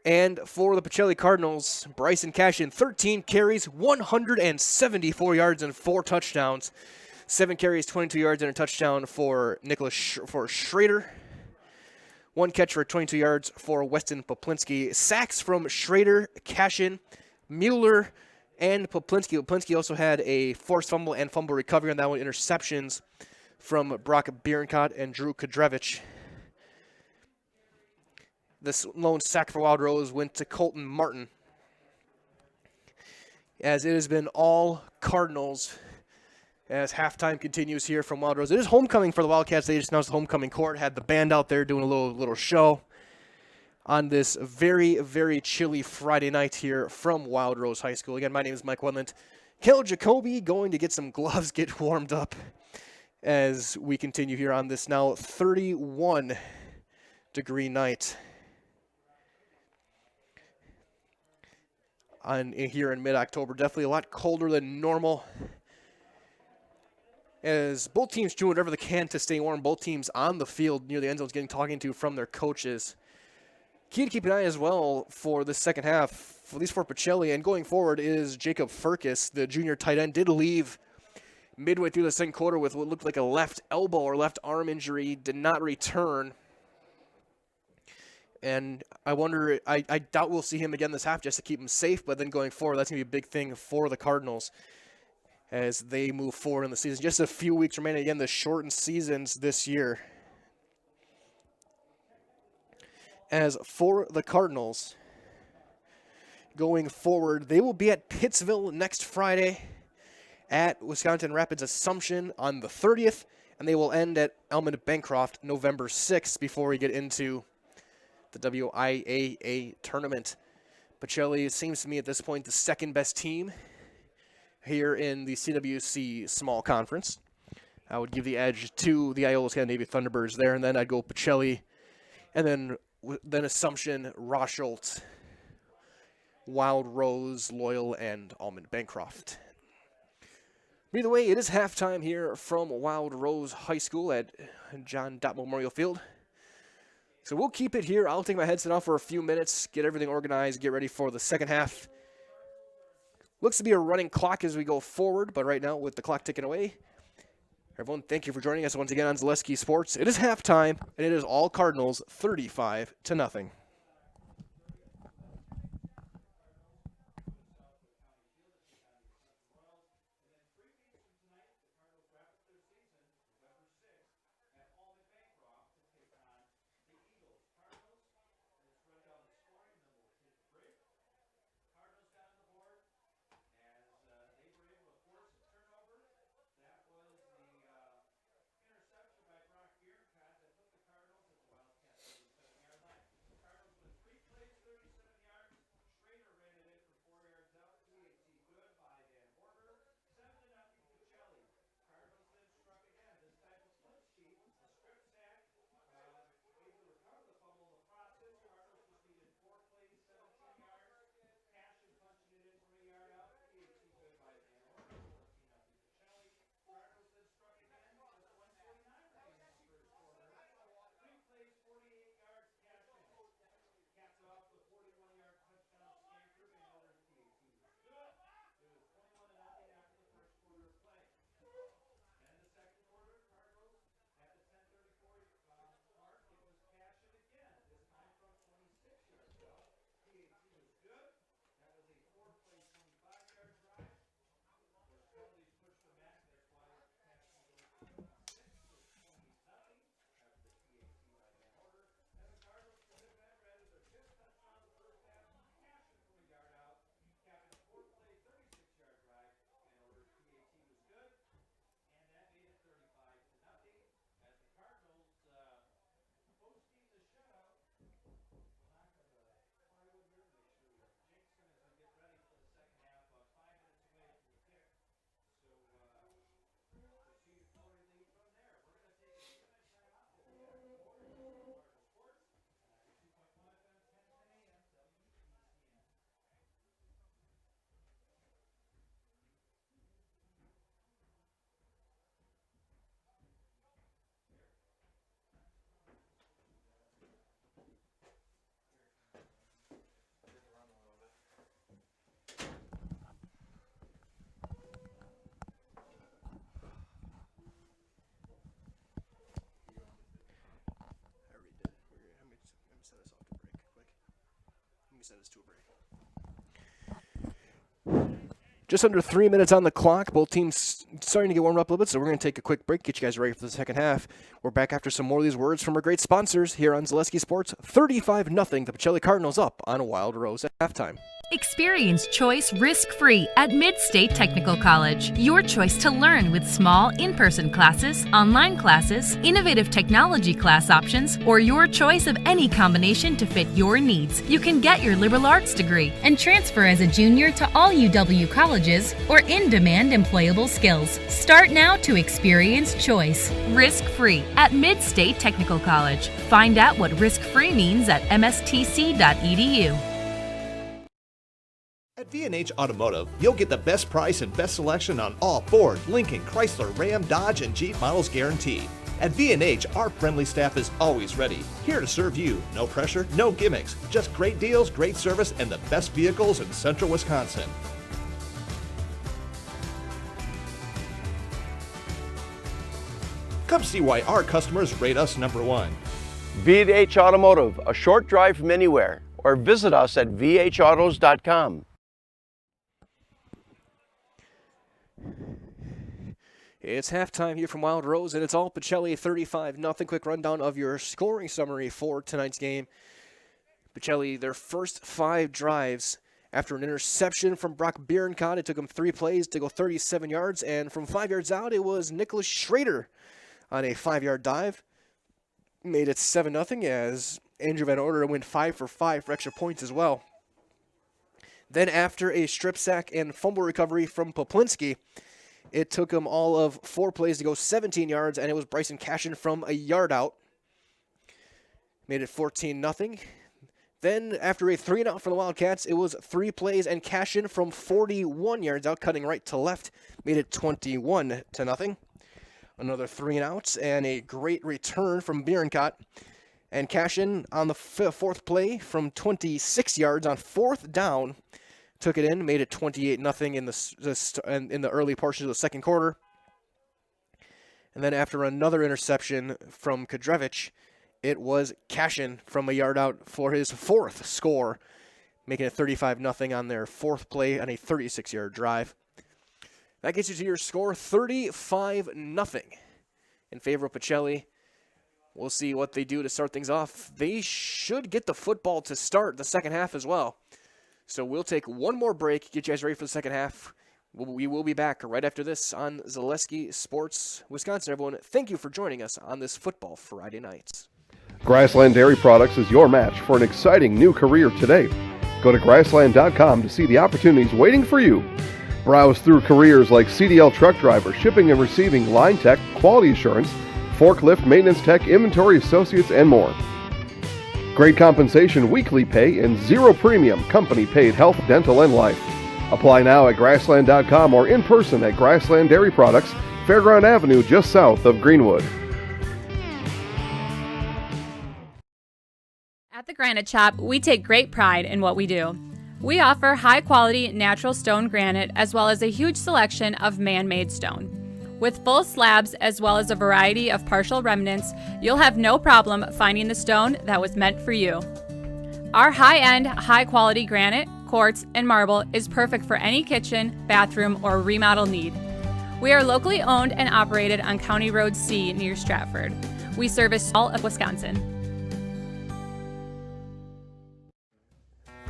And for the Pacelli Cardinals, Bryson Cashin, 13 carries, 174 yards, and 4 touchdowns. 7 carries, 22 yards, and a touchdown for for Schrader. 1 catch for 22 yards for Weston Poplinski. Sacks from Schrader, Cashin, Mueller, and Poplinski. Poplinski also had a forced fumble and fumble recovery on that one. Interceptions from Brock Bierenkot and Drew Kadrevich. This lone sack for Wild Rose went to Colton Martin, as it has been all Cardinals as halftime continues here from Wild Rose. It is homecoming for the Wildcats. They just announced the homecoming court, had the band out there doing a little show on this very, very chilly Friday night here from Wild Rose High School. Again, my name is Mike Wendland. Kel Jacoby going to get some gloves, get warmed up as we continue here on this now 31-degree night here in mid-October. Definitely a lot colder than normal, as both teams doing whatever they can to stay warm. Both teams on the field near the end zones getting talking to from their coaches. Key to keep an eye as well for the second half, at least for Pacelli, and going forward, is Jacob Furcus, the junior tight end, did leave midway through the second quarter with what looked like a left elbow or left arm injury, did not return. And I wonder, I doubt we'll see him again this half just to keep him safe, but then going forward, that's going to be a big thing for the Cardinals as they move forward in the season. Just a few weeks remaining. Again, the shortened seasons this year. As for the Cardinals, going forward, they will be at Pittsville next Friday, at Wisconsin Rapids Assumption on the 30th, and they will end at Elmond Bancroft November 6th before we get into the WIAA tournament. Pacelli seems to me at this point the second best team here in the CWC small conference. I would give the edge to the Iola Scandinavia Thunderbirds there, and then I'd go Pacelli, and then Assumption, Rosholt, Wild Rose, Loyal, and Almond Bancroft. Either way, it is halftime here from Wild Rose High School at John Dott Memorial Field. So we'll keep it here. I'll take my headset off for a few minutes, get everything organized, get ready for the second half. Looks to be a running clock as we go forward, but right now with the clock ticking away, everyone, thank you for joining us once again on Zaleski Sports. It is halftime, and it is all Cardinals 35-0. send this to a break. Just under 3 minutes on the clock. Both teams starting to get warmed up a little bit, so we're going to take a quick break, get you guys ready for the second half. We're back after some more of these words from our great sponsors here on Zaleski Sports. 35-0, the Pacelli Cardinals up on Wild Rose at halftime. Experience choice risk-free at Mid-State Technical College. Your choice to learn with small in-person classes, online classes, innovative technology class options, or your choice of any combination to fit your needs. You can get your liberal arts degree and transfer as a junior to all UW colleges or in-demand employable skills. Start now to experience choice risk-free at Mid-State Technical College. Find out what risk-free means at mstc.edu. At V&H Automotive, you'll get the best price and best selection on all Ford, Lincoln, Chrysler, Ram, Dodge, and Jeep models guaranteed. At V&H, our friendly staff is always ready, here to serve you. No pressure, no gimmicks, just great deals, great service, and the best vehicles in central Wisconsin. Come see why our customers rate us number one. V&H Automotive, a short drive from anywhere, or visit us at vhautos.com. It's halftime here from Wild Rose, and it's all Pacelli 35-0. Quick rundown of your scoring summary for tonight's game. Pacelli, their first 5 drives after an interception from Brock Bierenkot. It took him 3 plays to go 37 yards, and from 5 yards out, it was Nicholas Schrader on a 5-yard dive. Made it 7-0 as Andrew Van Order went 5 for 5 for extra points as well. Then after a strip sack and fumble recovery from Poplinski, it took him all of 4 plays to go 17 yards, and it was Bryson Cashin from a yard out. Made it 14-0. Then after a 3-and-out for the Wildcats, it was 3 plays and Cashin from 41 yards out, cutting right to left. Made it 21-0. Another 3-and-outs and a great return from Bierenkot. And Cashin on the 4th play from 26 yards on 4th down. Took it in, made it 28-0 in the early portions of the second quarter. And then after another interception from Kadrevich, it was Cashin from a yard out for his 4th score, making it 35-0 on their 4th play on a 36-yard drive. That gets you to your score, 35-0 in favor of Pacelli. We'll see what they do to start things off. They should get the football to start the second half as well. So we'll take one more break, get you guys ready for the second half. We will be back right after this on Zaleski Sports Wisconsin. Everyone, thank you for joining us on this Football Friday night. Grassland Dairy Products is your match for an exciting new career today. Go to grassland.com to see the opportunities waiting for you. Browse through careers like CDL truck driver, shipping and receiving, line tech, quality assurance, forklift, maintenance tech, inventory associates, and more. Great compensation, weekly pay, and 0 premium, company-paid health, dental, and life. Apply now at grassland.com or in person at Grassland Dairy Products, Fairground Avenue, just south of Greenwood. At the Granite Shop, we take great pride in what we do. We offer high-quality natural stone granite as well as a huge selection of man-made stone. With full slabs as well as a variety of partial remnants, you'll have no problem finding the stone that was meant for you. Our high-end, high-quality granite, quartz, and marble is perfect for any kitchen, bathroom, or remodel need. We are locally owned and operated on County Road C near Stratford. We service all of Wisconsin.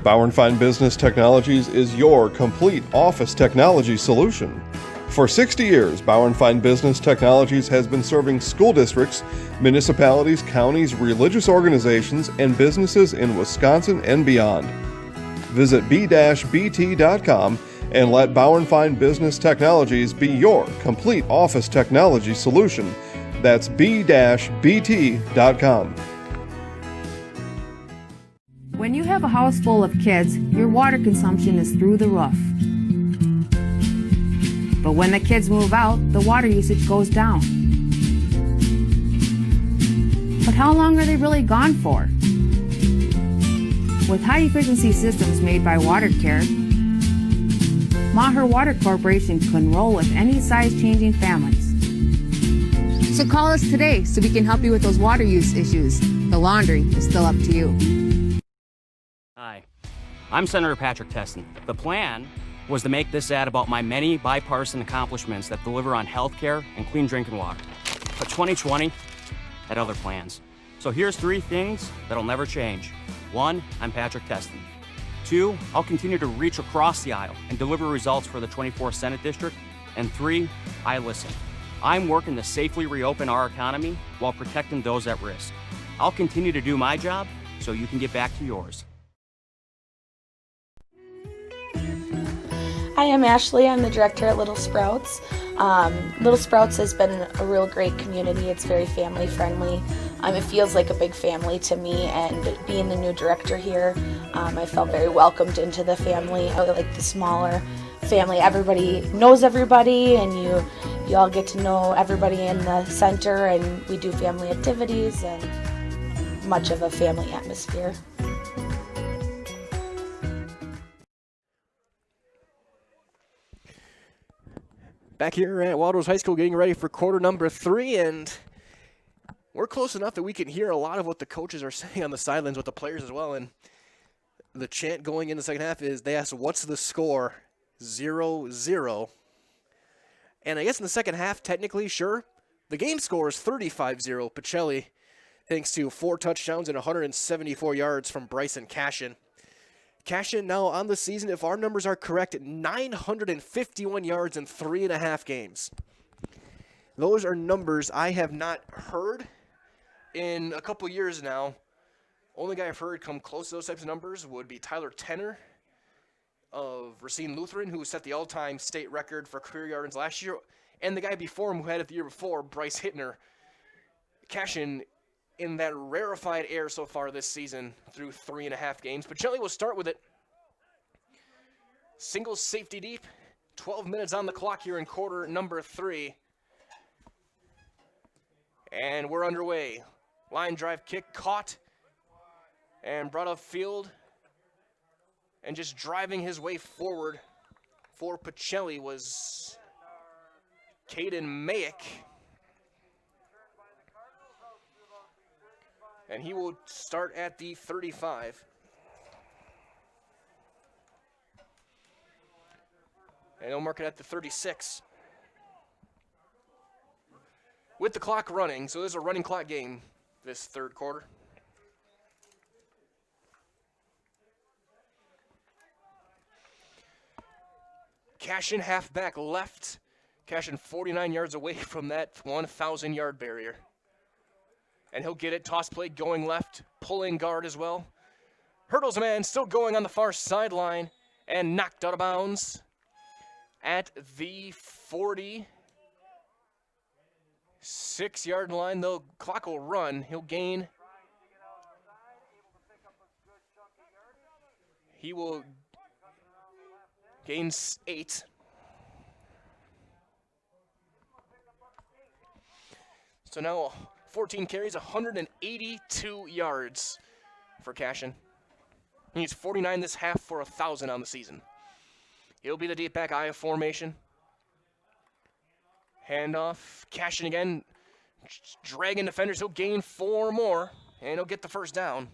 Bauer & Fine Business Technologies is your complete office technology solution. For 60 years, Bauer & Fine Business Technologies has been serving school districts, municipalities, counties, religious organizations, and businesses in Wisconsin and beyond. Visit b-bt.com and let Bauer & Fine Business Technologies be your complete office technology solution. That's b-bt.com. When you have a house full of kids, your water consumption is through the roof. But when the kids move out, the water usage goes down. But how long are they really gone for? With high-efficiency systems made by WaterCare, Maher Water Corporation can roll with any size-changing families. So call us today so we can help you with those water use issues. The laundry is still up to you. Hi, I'm Senator Patrick Testin. The plan was to make this ad about my many bipartisan accomplishments that deliver on health care and clean drinking water. But 2020 had other plans. So here's 3 things that'll never change. 1, I'm Patrick Testin. 2, I'll continue to reach across the aisle and deliver results for the 24th Senate District. And 3, I listen. I'm working to safely reopen our economy while protecting those at risk. I'll continue to do my job so you can get back to yours. Hi, I'm Ashley. I'm the director at Little Sprouts. Little Sprouts has been a real great community. It's very family friendly. It feels like a big family to me, and being the new director here, I felt very welcomed into the family. I like the smaller family. Everybody knows everybody, and you all get to know everybody in the center, and we do family activities and much of a family atmosphere. Back here at Wildrose High School getting ready for quarter number 3, and we're close enough that we can hear a lot of what the coaches are saying on the sidelines with the players as well. And the chant going in the second half is, they ask, what's the score? 0-0. And I guess in the second half, technically, sure, the game score is 35-0. Pacelli, thanks to 4 touchdowns and 174 yards from Bryson Cashin. Cashin now on the season, if our numbers are correct, 951 yards in 3.5 games. Those are numbers I have not heard in a couple years now. Only guy I've heard come close to those types of numbers would be Tyler Tenner of Racine Lutheran, who set the all-time state record for career yards last year, and the guy before him who had it the year before, Bryce Hittner. Cashin in that rarefied air so far this season through 3.5 games. Pacelli will start with it. Single safety deep. 12 minutes on the clock here in quarter number 3. And we're underway. Line drive kick caught and brought upfield. And just driving his way forward for Pacelli was Caden Mayick. And he will start at the 35. And he'll mark it at the 36. With the clock running, so this is a running clock game this third quarter. Cashin halfback left. Cashin 49 yards away from that 1,000-yard barrier. And he'll get it. Toss play going left. Pulling guard as well. Hurdles a man still going on the far sideline. And knocked out of bounds at the 46-yard line. The clock will run. He'll gain. He will gain 8. So now 14 carries, 182 yards for Cashin. He needs 49 this half for 1,000 on the season. He'll be the deep back I formation. Handoff. Cashin again. Dragging defenders. He'll gain 4 more. And he'll get the first down.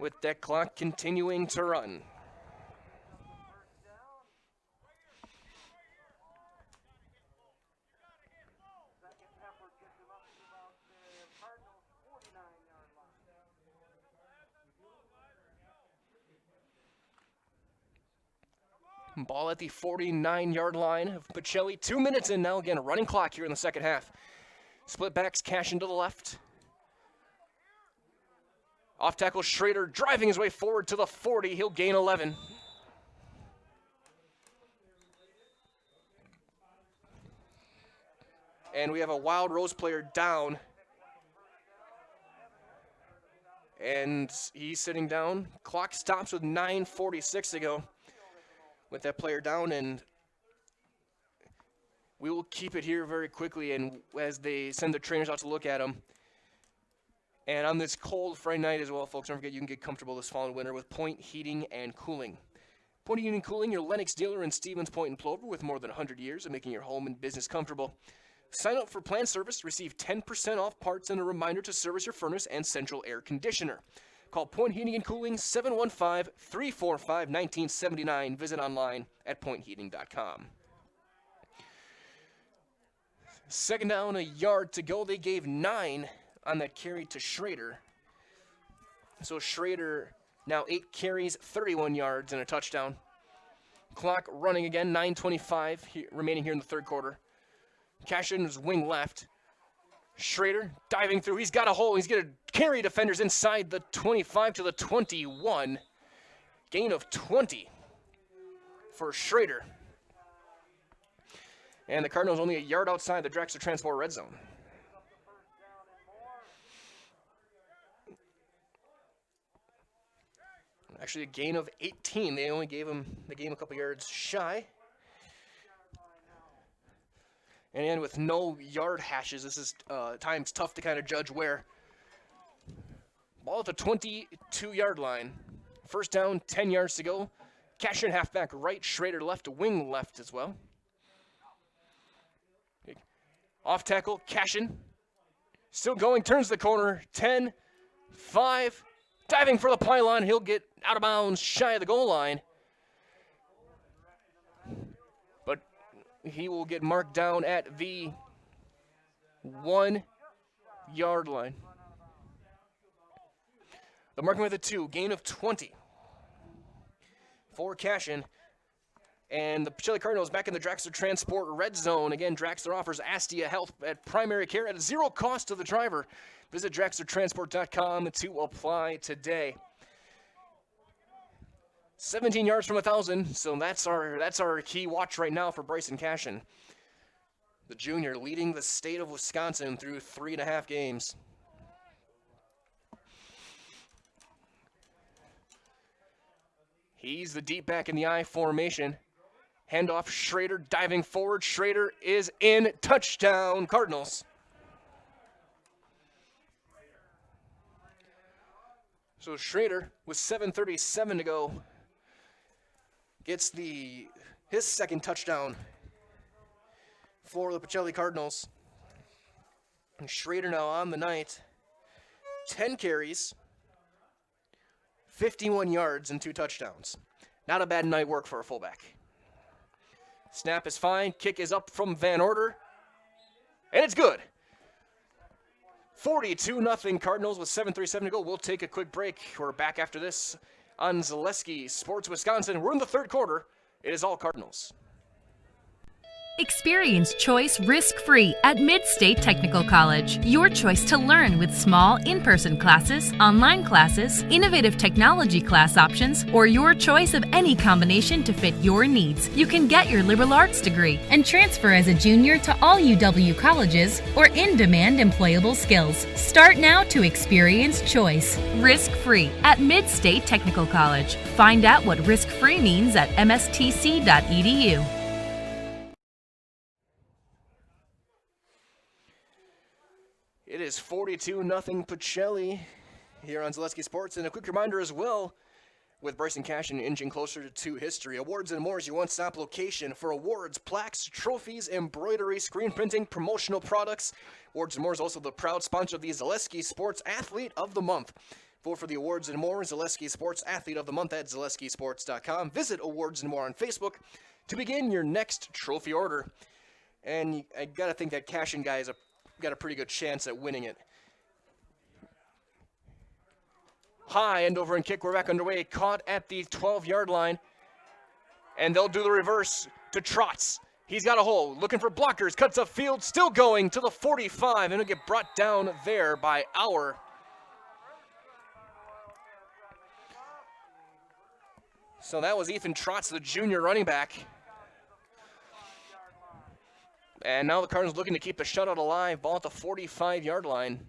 With that clock continuing to run. Ball at the 49-yard line of Pacelli. 2 minutes in now. Again, a running clock here in the second half. Split backs, Cashin to the left. Off tackle, Schrader driving his way forward to the 40. He'll gain 11. And we have a Wild Rose player down. And he's sitting down. Clock stops with 9:46 to go. With that player down, and we will keep it here very quickly and as they send the trainers out to look at him. And on this cold Friday night as well, folks, don't forget you can get comfortable this fall and winter with Point Heating and Cooling. Point Heating and Cooling, your Lennox dealer in Stevens Point and Plover with more than 100 years of making your home and business comfortable. Sign up for plan service, receive 10% off parts, and a reminder to service your furnace and central air conditioner. Call Point Heating and Cooling 715-345-1979. Visit online at pointheating.com. Second down, a yard to go. They gave 9 on that carry to Schrader. So Schrader now 8 carries, 31 yards, and a touchdown. Clock running again, 9:25 remaining here in the third quarter. Cashin is wing left. Schrader diving through. He's got a hole. He's going to carry defenders inside the 25 to the 21. Gain of 20 for Schrader. And the Cardinals only a yard outside the Drexler Transport red zone. Actually, a gain of 18. They only gave him the game a couple yards shy. And with no yard hashes, this is times tough to kind of judge where. Ball at the 22-yard line. First down, 10 yards to go. Cashin halfback right, Schrader left, wing left as well. Off tackle, Cashin. Still going, turns the corner. 10, 5, diving for the pylon. He'll get out of bounds, shy of the goal line. But he will get marked down at the 1-yard line. The marking with a 2, gain of 20 for Cashin. And the Pacelli Cardinals back in the Drexler Transport red zone. Again, Drexler offers Astia Health at primary care at zero cost to the driver. Visit DrexlerTransport.com to apply today. 17 yards from 1,000, so that's our key watch right now for Bryson Cashin. The junior leading the state of Wisconsin through 3.5 games. He's the deep back in the I formation. Handoff, Schrader diving forward. Schrader is in. Touchdown, Cardinals. So Schrader, with 7:37 to go, gets his second touchdown for the Pacelli Cardinals. And Schrader now on the night. 10 carries, 51 yards, and 2 touchdowns. Not a bad night work for a fullback. Snap is fine. Kick is up from Van Order. And it's good. 42-0 Cardinals with 7:37 to go. We'll take a quick break. We're back after this on Zaleski Sports Wisconsin. We're in the third quarter. It is all Cardinals. Experience choice risk-free at Mid-State Technical College. Your choice to learn with small in-person classes, online classes, innovative technology class options, or your choice of any combination to fit your needs. You can get your liberal arts degree and transfer as a junior to all UW colleges or in-demand employable skills. Start now to experience choice risk-free at Mid-State Technical College. Find out what risk-free means at mstc.edu. It is 42-0 Pacelli here on Zaleski Sports. And a quick reminder as well, with Bryson Cashin inching closer to history. Awards and More is your one-stop location for awards, plaques, trophies, embroidery, screen printing, promotional products. Awards and More is also the proud sponsor of the Zaleski Sports Athlete of the Month. Vote for the Awards and More Zaleski Sports Athlete of the Month at ZaleskiSports.com. Visit Awards and More on Facebook to begin your next trophy order. And I got to think that Cashin guy is got a pretty good chance at winning it. High end over and kick. We're back underway. Caught at the 12-yard line. And they'll do the reverse to Trotz. He's got a hole. Looking for blockers. Cuts upfield. Still going to the 45. And it'll get brought down there by Auer. So that was Ethan Trotz, the junior running back. And now the Cardinals looking to keep the shutout alive. Ball at the 45-yard line.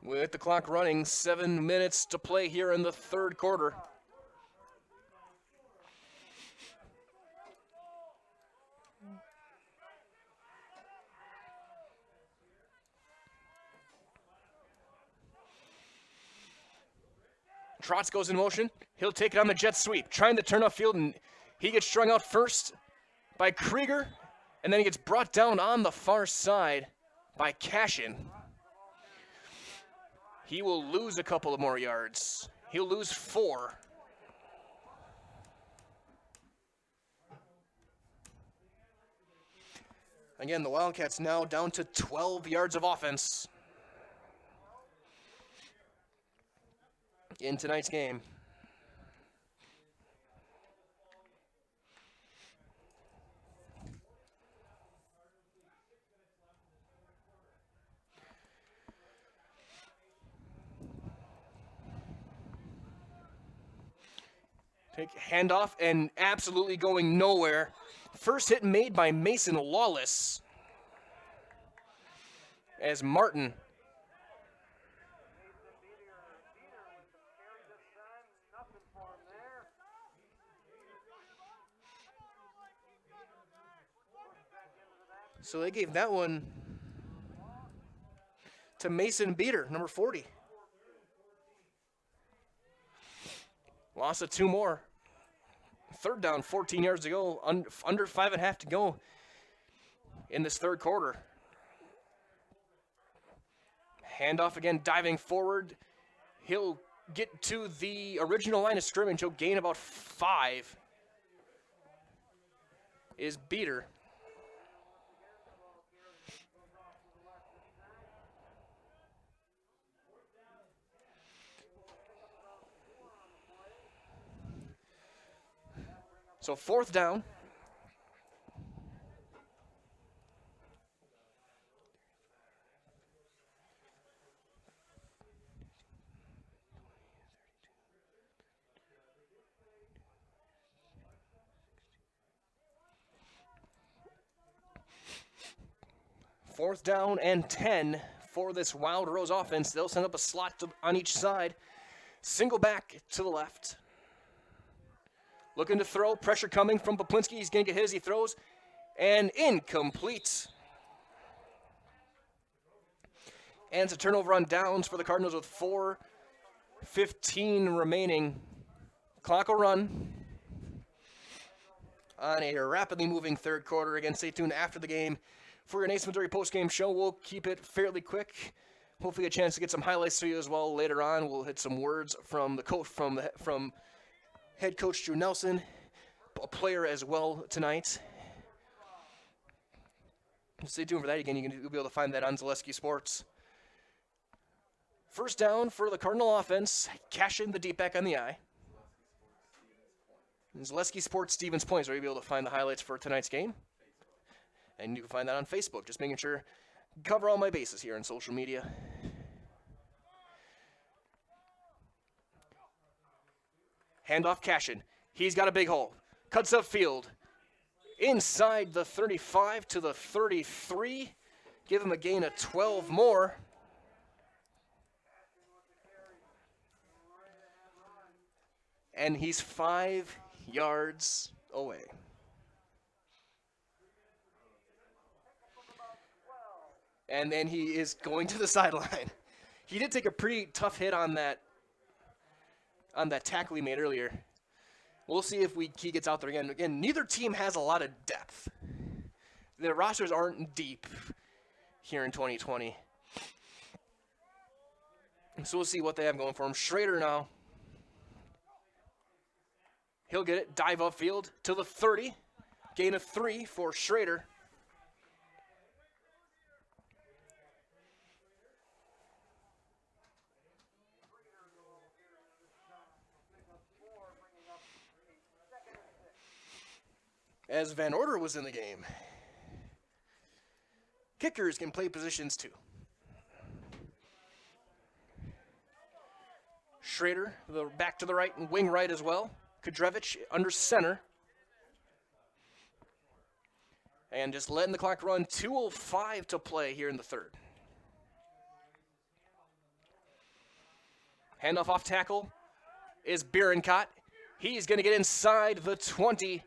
With the clock running, 7 minutes to play here in the third quarter. Trotz goes in motion. He'll take it on the jet sweep, trying to turn upfield, and he gets strung out first by Krieger. And then he gets brought down on the far side by Cashin. He will lose a couple of more yards. He'll lose 4. Again, the Wildcats now down to 12 yards of offense in tonight's game. Take handoff and absolutely going nowhere. First hit made by Mason Lawless as Martin so they gave that one to Mason Beater, number 40. Loss of 2 more. Third down, 14 yards to go. Under 5.5 to go in this third quarter. Handoff again, diving forward. He'll get to the original line of scrimmage. He'll gain about 5. Is Beater. So 4th down. Fourth down and 10 for this Wild Rose offense. They'll send up a slot on each side. Single back to the left. Looking to throw. Pressure coming from Poplinski. He's going to get his. He throws. And incomplete. And it's a turnover on downs for the Cardinals with 4:15 remaining. Clock will run on a rapidly moving third quarter. Again, stay tuned after the game for your Nace Missouri postgame show. We'll keep it fairly quick. Hopefully a chance to get some highlights to you as well later on. We'll hit some words from the coach, from head coach Drew Nelson, a player as well tonight. Stay tuned for that. Again, you'll be able to find that on Zaleski Sports. First down for the Cardinal offense. Cashin, the deep back on the eye. Zaleski Sports Stevens Point is where you'll be able to find the highlights for tonight's game. And you can find that on Facebook. Just making sure cover all my bases here on social media. Handoff Cashin. He's got a big hole. Cuts upfield. Inside the 35 to the 33. Give him a gain of 12 more. And he's 5 yards away. And then he is going to the sideline. He did take a pretty tough hit on that tackle he made earlier. We'll see if he gets out there again. Again, neither team has a lot of depth. The rosters aren't deep here in 2020. So we'll see what they have going for him. Schrader now. He'll get it. Dive upfield to the 30. Gain of 3 for Schrader. As Van Order was in the game. Kickers can play positions too. Schrader, back to the right and wing right as well. Kudrevich under center. And just letting the clock run. 2:05 to play here in the third. Handoff off tackle is Bierencott. He's going to get inside the 20.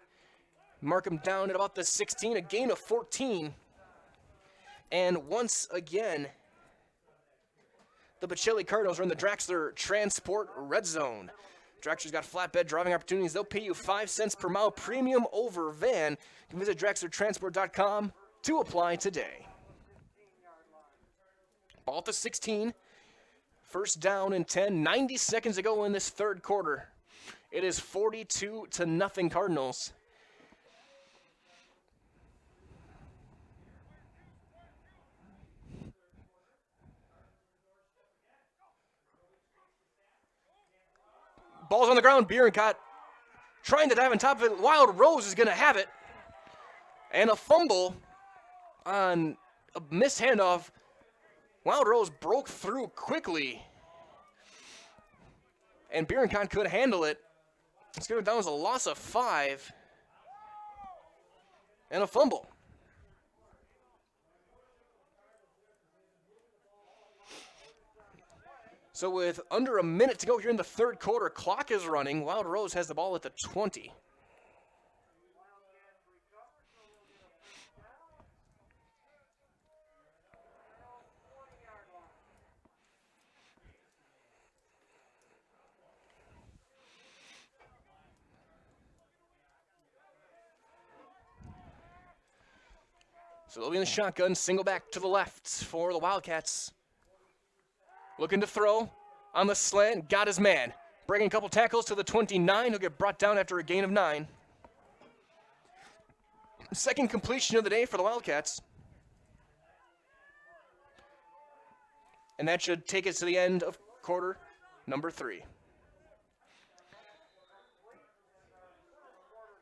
Mark him down at about the 16, a gain of 14. And once again, the Pacelli Cardinals are in the Draxler Transport red zone. Drexler's got flatbed driving opportunities. They'll pay you 5 cents per mile premium over van. You can visit DrexlerTransport.com to apply today. Ball to 16. First down and 10. 90 seconds to go in this third quarter. It is 42-0 Cardinals. Ball's on the ground. Bierencott trying to dive on top of it. Wild Rose is going to have it. And a fumble on a missed handoff. Wild Rose broke through quickly. And Bierencott could handle it. It's going down as a loss of 5. And a fumble. So with under a minute to go here in the third quarter, clock is running. Wild Rose has the ball at the 20. So they'll be in the shotgun, single back to the left for the Wildcats. Looking to throw on the slant, got his man. Breaking a couple tackles to the 29. He'll get brought down after a gain of 9. Second completion of the day for the Wildcats. And that should take us to the end of quarter number 3.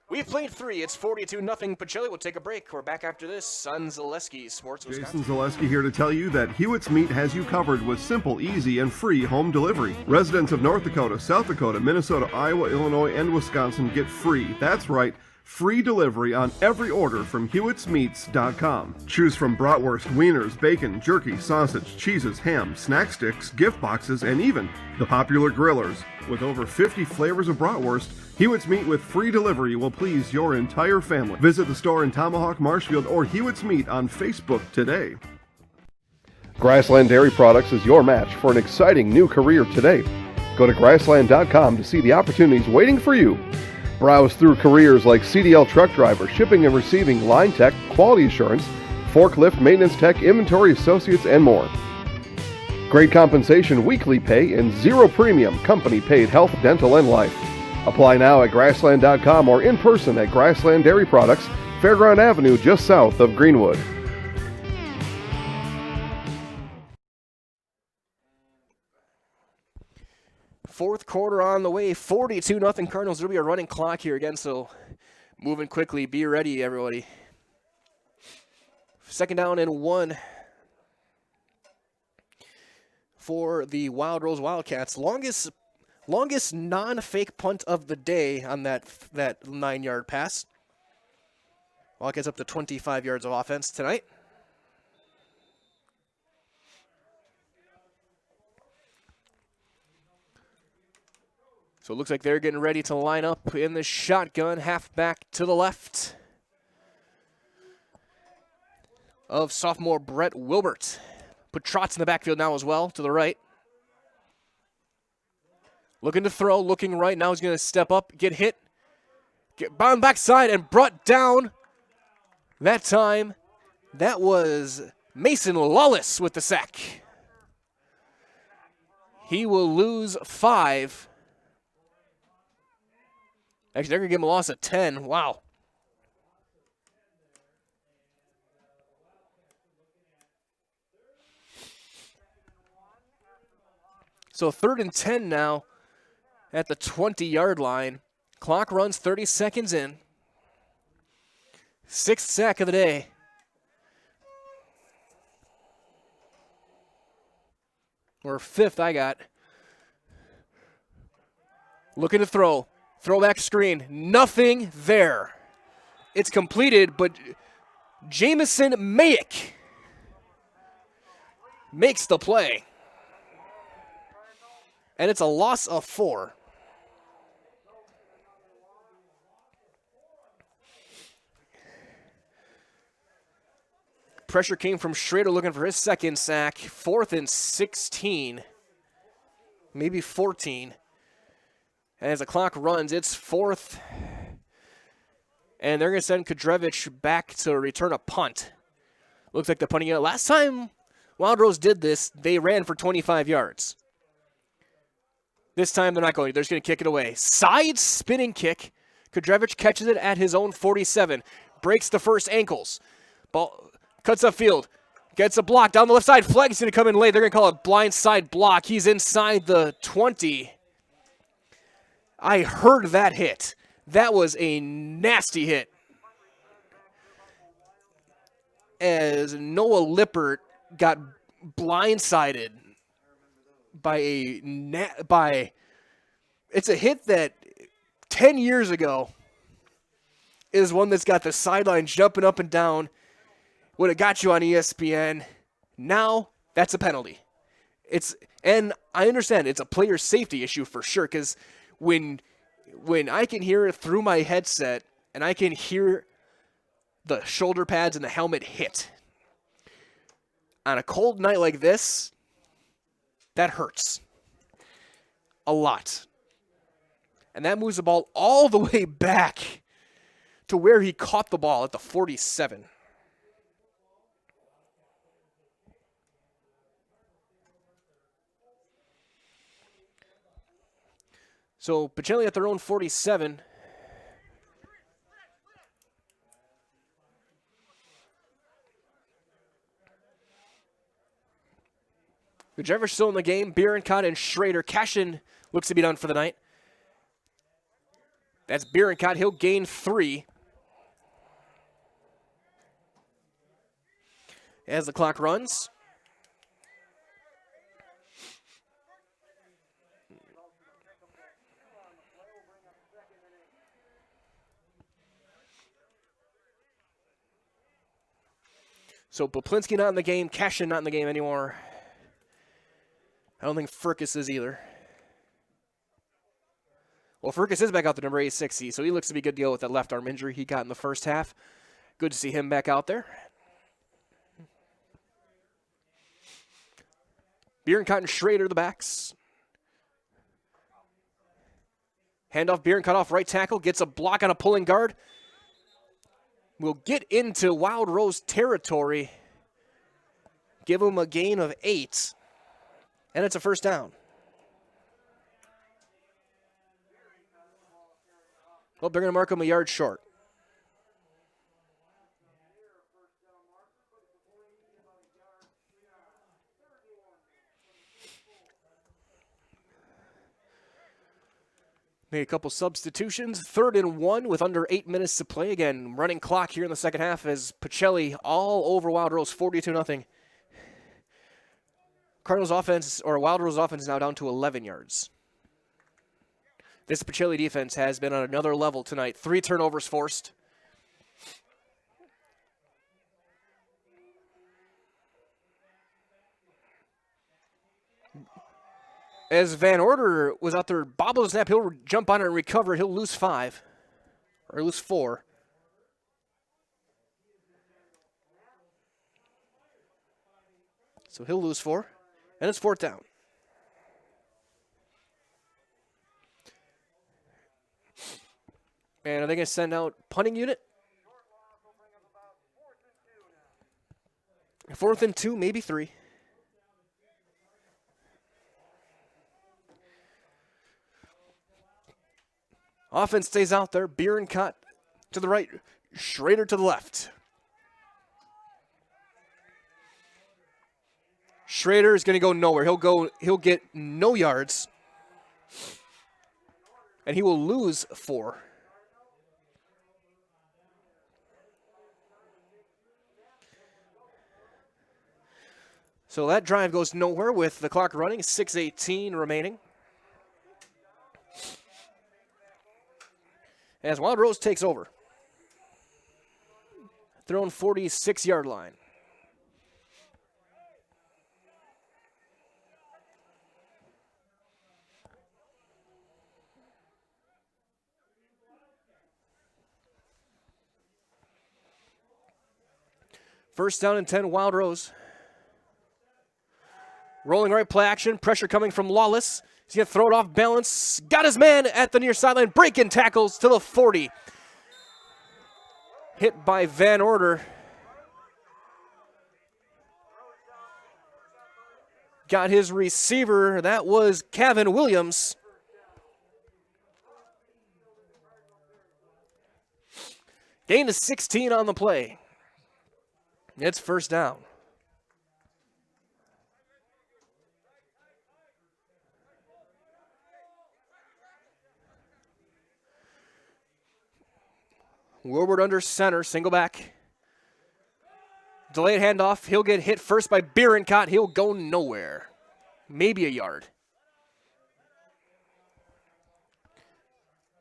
We've played 3. It's 42-0 Pacelli. We'll take a break. We're back after this on Zaleski Sports Wisconsin. Jason Zaleski here to tell you that Hewitt's Meat has you covered with simple, easy, and free home delivery. Residents of North Dakota, South Dakota, Minnesota, Iowa, Illinois, and Wisconsin get free. That's right. Free delivery on every order from Hewitt'sMeats.com. Choose from bratwurst, wieners, bacon, jerky, sausage, cheeses, ham, snack sticks, gift boxes, and even the popular grillers. With over 50 flavors of bratwurst, Hewitt's Meat with free delivery will please your entire family. Visit the store in Tomahawk, Marshfield, or Hewitt's Meat on Facebook today. Grassland Dairy Products is your match for an exciting new career today. Go to grassland.com to see the opportunities waiting for you. Browse through careers like CDL truck driver, shipping and receiving, line tech, quality assurance, forklift, maintenance tech, inventory associates, and more. Great compensation, weekly pay, and zero premium company-paid health, dental, and life. Apply now at grassland.com or in person at Grassland Dairy Products, Fairground Avenue, just south of Greenwood. Fourth quarter on the way, 42-0 Cardinals. There'll be a running clock here again, so moving quickly. Be ready, everybody. Second down and 1 for the Wild Rose Wildcats. Longest non-fake punt of the day on that 9-yard pass. Wildcats up to 25 yards of offense tonight. So it looks like they're getting ready to line up in the shotgun, half back to the left of sophomore Brett Wilbert. Put Trotz in the backfield now as well, to the right. Looking to throw, looking right. Now he's going to step up, get hit, get on backside, and brought down. That time, that was Mason Lawless with the sack. He will lose 5. Actually, they're going to give him a loss of 10. Wow. So 3rd and 10 now at the 20-yard line. Clock runs 30 seconds in. 6th sack of the day. Or 5th I got. Looking to throw. Throwback screen. Nothing there. It's completed, but Jamison Mayick makes the play. And it's a loss of 4. Pressure came from Schrader looking for his second sack. 4th and 16. Maybe 14. And as the clock runs, it's 4th. And they're going to send Kudrevich back to return a punt. Looks like they're punting it. Last time Wild Rose did this, they ran for 25 yards. This time they're not going. They're just going to kick it away. Side spinning kick. Kudrevich catches it at his own 47. Breaks the first ankles. Ball cuts upfield. Gets a block down the left side. Flag's going to come in late. They're going to call it blind side block. He's inside the 20. I heard that hit. That was a nasty hit. As Noah Lippert got blindsided by it's a hit that 10 years ago is one that's got the sideline jumping up and down. Would have got you on ESPN. Now that's a penalty. And I understand it's a player safety issue for sure, because when I can hear it through my headset and I can hear the shoulder pads and the helmet hit on a cold night like this, that hurts a lot. And that moves the ball all the way back to where he caught the ball at the 47. So Pacelli at their own 47. Kudrevich still in the game. Bierenkot and Schrader. Cashin looks to be done for the night. That's Bierenkot. He'll gain 3. As the clock runs. So Poplinski not in the game, Cashin not in the game anymore. I don't think Furcus is either. Well, Furcus is back out the number 860, so he looks to be a good deal with that left arm injury he got in the first half. Good to see him back out there. Bierenkot and Schrader, the backs. Handoff, Bierenkot off right tackle, gets a block on a pulling guard. We'll get into Wild Rose territory. Give him a gain of 8. And it's a first down. Well, they're going to mark him a yard short. Make a couple substitutions. 3rd and 1 with under 8 minutes to play. Again, running clock here in the second half as Pacelli all over Wild Rose, 42-0. Cardinals offense, or Wild Rose offense, is now down to 11 yards. This Pacelli defense has been on another level tonight. 3 turnovers forced. As Van Order was out there, bobble the snap, he'll jump on it and recover. He'll lose 5, or lose 4. So he'll lose 4, and it's 4th down. And are they going to send out punting unit? 4th and 2, maybe 3. Offense stays out there. Bierenkot to the right. Schrader to the left. Schrader is going to go nowhere. He'll get no yards. And he will lose 4. So that drive goes nowhere with the clock running. 6:18 remaining. As Wild Rose takes over. Their own 46-yard line. First down and 10, Wild Rose. Rolling right play action. Pressure coming from Lawless. He's going to throw it off balance. Got his man at the near sideline. Breaking tackles to the 40. Hit by Van Order. Got his receiver. That was Kevin Williams. Gain of 16 on the play. It's first down. Wilbert under center, single back. Delayed handoff. He'll get hit first by Bierencott. He'll go nowhere. Maybe a yard.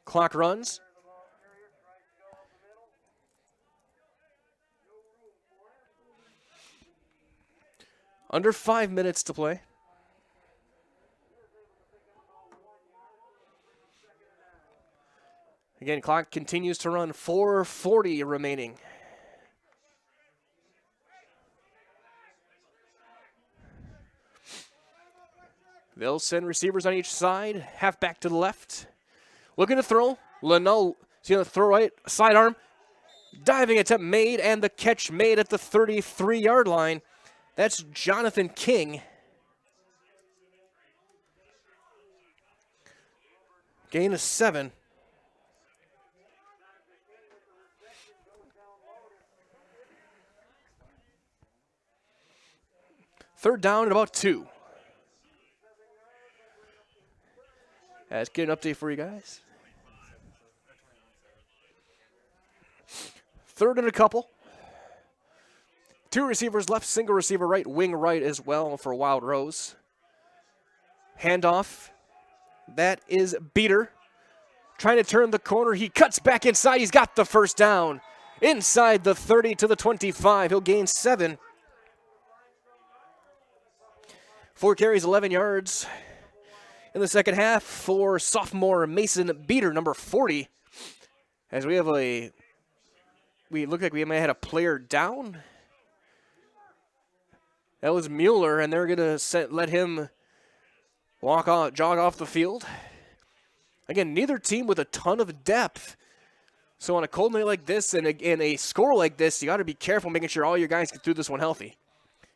Clock runs. Under 5 minutes to play. Again, clock continues to run. 4:40 remaining. They'll send receivers on each side. Halfback to the left. Looking to throw. Linnell is going to throw right. Sidearm. Diving attempt made, and the catch made at the 33-yard line. That's Jonathan King. Gain of 7. Third down at about 2. Let's get an update for you guys. Third and a couple. 2 receivers left, single receiver right, wing right as well for Wild Rose. Handoff. That is Beater. Trying to turn the corner. He cuts back inside. He's got the first down. Inside the 30 to the 25. He'll gain 7. 4 carries, 11 yards. In the second half for sophomore Mason Beater, number 40. As we have we look like we may have had a player down. That was Mueller, and they're going to let him jog off the field. Again, neither team with a ton of depth. So on a cold night like this and a score like this, you got to be careful making sure all your guys get through this one healthy.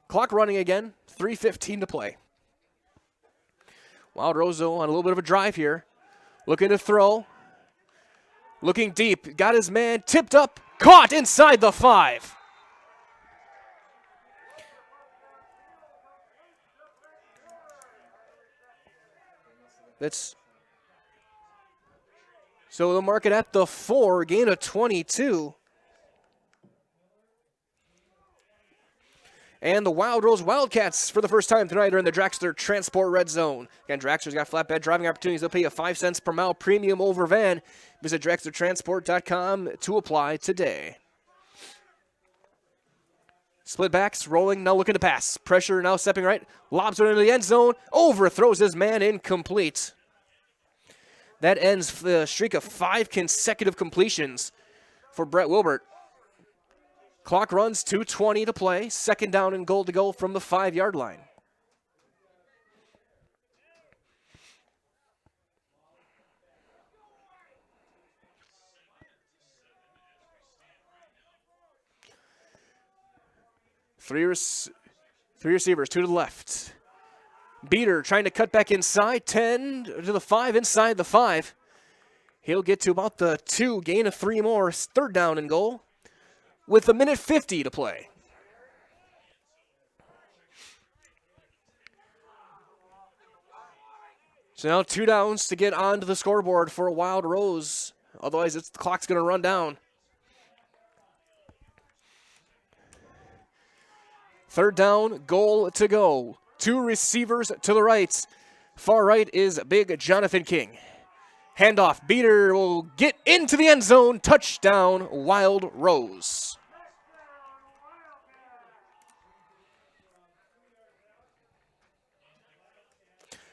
Clock running again, 3:15 to play. Wild Rose on a little bit of a drive here. Looking to throw. Looking deep. Got his man tipped up. Caught inside the 5. So they'll mark it at the 4. Gain of 22. And the Wild Rose Wildcats, for the first time tonight, are in the Draxler Transport Red Zone. Again, Draxler's got flatbed driving opportunities. They'll pay you 5 cents per mile premium over van. Visit DraxlerTransport.com to apply today. Split backs, rolling, now looking to pass. Pressure now stepping right. Lobs it into the end zone. Overthrows his man, incomplete. That ends the streak of 5 consecutive completions for Brett Wilbert. Clock runs, 2:20 to play. Second down and goal to go from the 5-yard line. Three receivers, 2 to the left. Beater trying to cut back inside, 10 to the 5, inside the 5. He'll get to about the 2, gain of 3 more. Third down and goal with 1:50 to play. So now 2 downs to get onto the scoreboard for a Wild Rose. Otherwise, the clock's going to run down. Third down, goal to go. 2 receivers to the right. Far right is big Jonathan King. Handoff. Beater will get into the end zone. Touchdown, Wild Rose.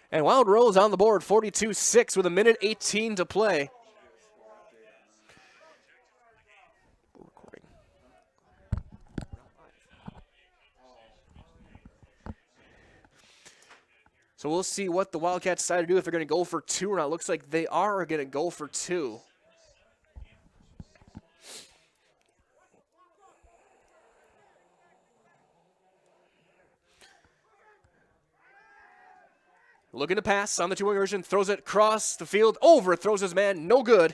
And Wild Rose on the board, 42-6 with 1:18 to play. So we'll see what the Wildcats decide to do, if they're going to go for 2 or not. Looks like they are going to go for 2. Looking to pass on the two-wing version, throws it across the field, overthrows his man, no good.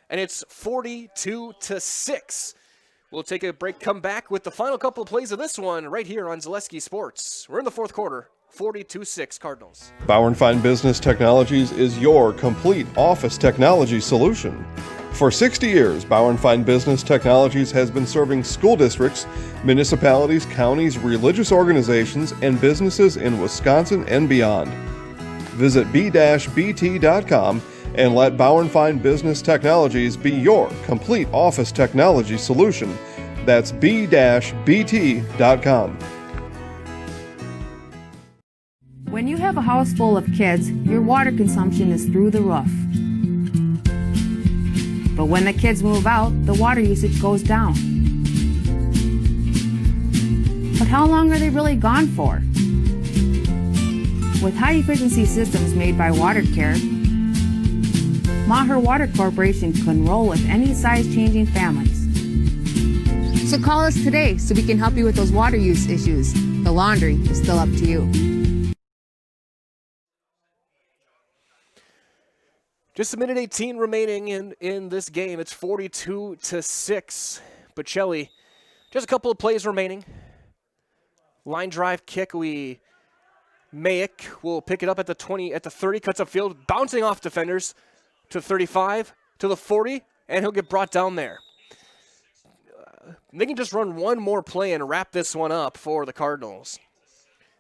And it's 42-6. We'll take a break, come back with the final couple of plays of this one right here on Zaleski Sports. We're in the fourth quarter, 42-6 Cardinals. Bauer & Fine Business Technologies is your complete office technology solution. For 60 years, Bauer & Fine Business Technologies has been serving school districts, municipalities, counties, religious organizations, and businesses in Wisconsin and beyond. Visit b-bt.com and let Bauer & Fine Business Technologies be your complete office technology solution. That's b-bt.com. When you have a house full of kids, your water consumption is through the roof. But when the kids move out, the water usage goes down. But how long are they really gone for? With high-efficiency systems made by WaterCare, Maher Water Corporation can roll with any size-changing families. So call us today so we can help you with those water use issues. The laundry is still up to you. Just a minute 18 remaining in this game. It's 42-6. Pacelli, just a couple of plays remaining. Line drive kick. Mayick will pick it up at the 20, at the 30, cuts upfield, bouncing off defenders to 35, to the 40, and he'll get brought down there. They can just run one more play and wrap this one up for the Cardinals,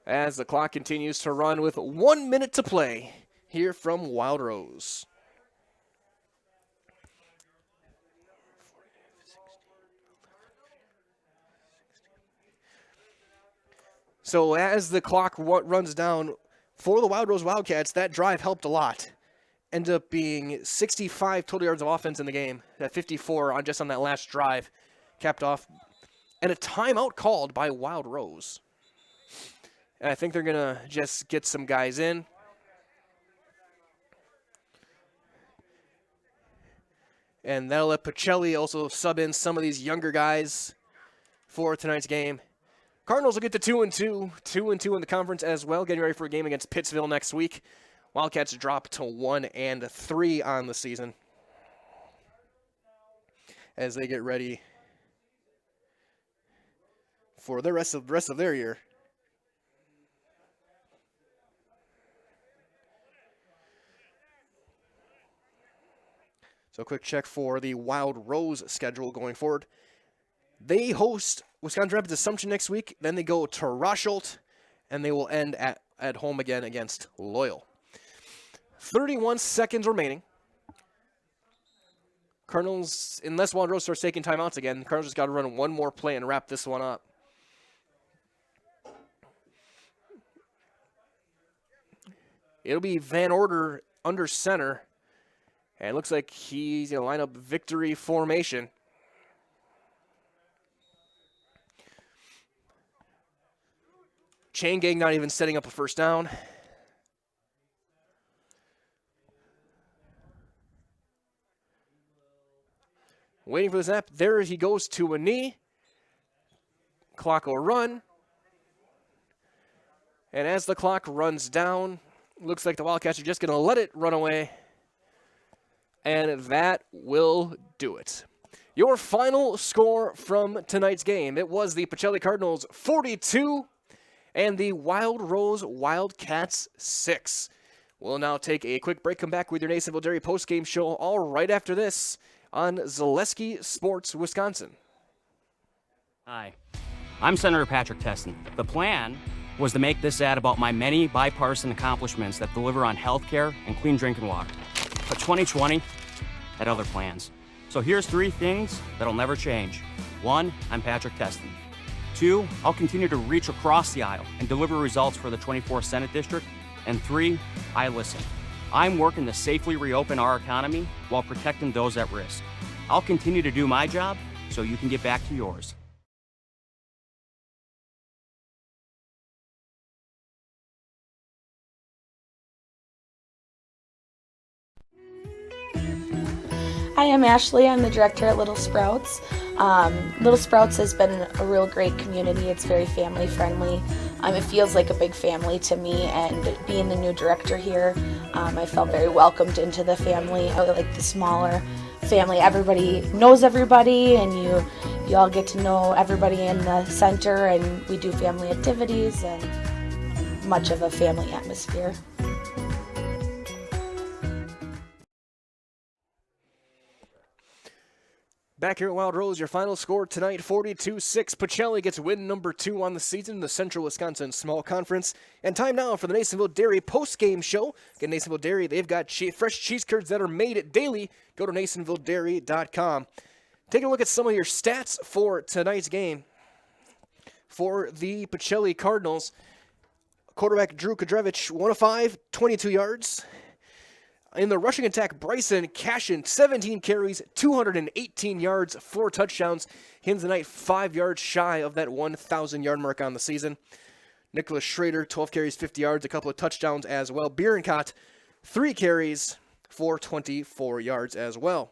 as the clock continues to run with 1 minute to play here from Wild Rose. So as the clock runs down for the Wild Rose Wildcats, that drive helped a lot. Ended up being 65 total yards of offense in the game. That 54 on just on that last drive, capped off, and a timeout called by Wild Rose. And I think they're gonna just get some guys in. And that'll let Pacelli also sub in some of these younger guys for tonight's game. Cardinals will get to 2-2, 2-2 in the conference as well, getting ready for a game against Pittsville next week. Wildcats drop to 1-3 on the season as they get ready for the rest of their year. So a quick check for the Wild Rose schedule going forward. They host Wisconsin Rapids Assumption next week. Then they go to Rosholt, and they will end at home again against Loyal. 31 seconds remaining. Cardinals, unless Wild Rose starts taking timeouts again, Cardinals just got to run one more play and wrap this one up. It'll be Van Order under center. And it looks like he's going to line up victory formation. Chain gang not even setting up a first down. Waiting for the snap. There he goes to a knee. Clock will run. And as the clock runs down, looks like the Wildcats are just going to let it run away. And that will do it. Your final score from tonight's game. It was the Pacelli Cardinals 42 and the Wild Rose Wildcats 6. We'll now take a quick break. Come back with your Nationville Dairy postgame show all right after this on Zaleski Sports Wisconsin. Hi, I'm Senator Patrick Teston. The plan was to make this ad about my many bipartisan accomplishments that deliver on health care and clean drinking water. But 2020 had other plans. So here's 3 things that'll never change. 1, I'm Patrick Teston. 2, I'll continue to reach across the aisle and deliver results for the 24th Senate District. And 3, I listen. I'm working to safely reopen our economy while protecting those at risk. I'll continue to do my job so you can get back to yours. Hi, I'm Ashley. I'm the director at Little Sprouts. Little Sprouts has been a real great community. It's very family friendly. It feels like a big family to me, and being the new director here, I felt very welcomed into the family. I like the smaller family. Everybody knows everybody, and you all get to know everybody in the center, and we do family activities and much of a family atmosphere. Back here at Wild Rose, your final score tonight, 42-6. Pacelli gets win number 2 on the season in the Central Wisconsin Small Conference. And time now for the Nasonville Dairy post-game show. Again, Nasonville Dairy, they've got fresh cheese curds that are made daily. Go to NasonvilleDairy.com. Taking a look at some of your stats for tonight's game. For the Pacelli Cardinals, quarterback Drew Kadrevich, 1 of 5, 22 yards. In the rushing attack, Bryson Cashin, 17 carries, 218 yards, 4 touchdowns. Him tonight 5 yards shy of that 1,000-yard mark on the season. Nicholas Schrader, 12 carries, 50 yards, a couple of touchdowns as well. Bierenkott, 3 carries for 24 yards as well.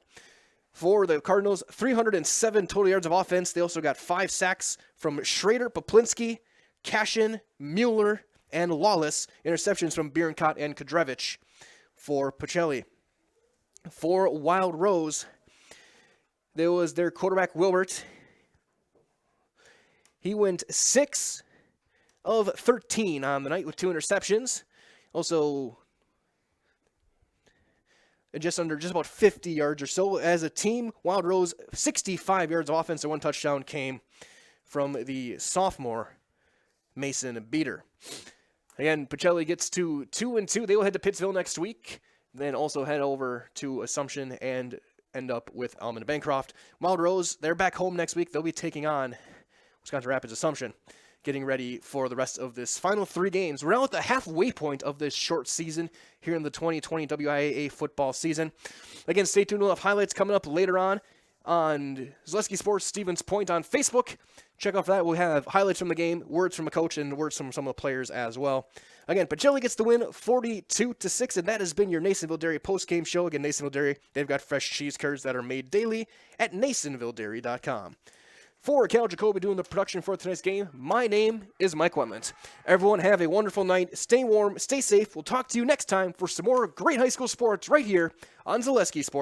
For the Cardinals, 307 total yards of offense. They also got 5 sacks from Schrader, Poplinski, Cashin, Mueller, and Lawless. Interceptions from Bierenkott and Kadrevich. For Pacelli. For Wild Rose, there was their quarterback Wilbert. He went 6 of 13 on the night with 2 interceptions. Also, just about 50 yards or so. As a team, Wild Rose, 65 yards of offense and 1 touchdown came from the sophomore Mason Beater. Again, Pacelli gets to 2-2. They will head to Pittsville next week, then also head over to Assumption and end up with Almond Bancroft. Wild Rose, they're back home next week. They'll be taking on Wisconsin Rapids Assumption, getting ready for the rest of this final 3 games. We're now at the halfway point of this short season here in the 2020 WIAA football season. Again, stay tuned. We'll have highlights coming up later on Zaleski Sports Stevens Point on Facebook. Check out for that. We'll have highlights from the game, words from a coach, and words from some of the players as well. Again, Pacelli gets the win 42-6, and that has been your Nasonville Dairy post-game show. Again, Nasonville Dairy, they've got fresh cheese curds that are made daily at NasonvilleDairy.com. For Cal Jacoby doing the production for tonight's game, my name is Mike Wetland. Everyone have a wonderful night. Stay warm, stay safe. We'll talk to you next time for some more great high school sports right here on Zaleski Sports.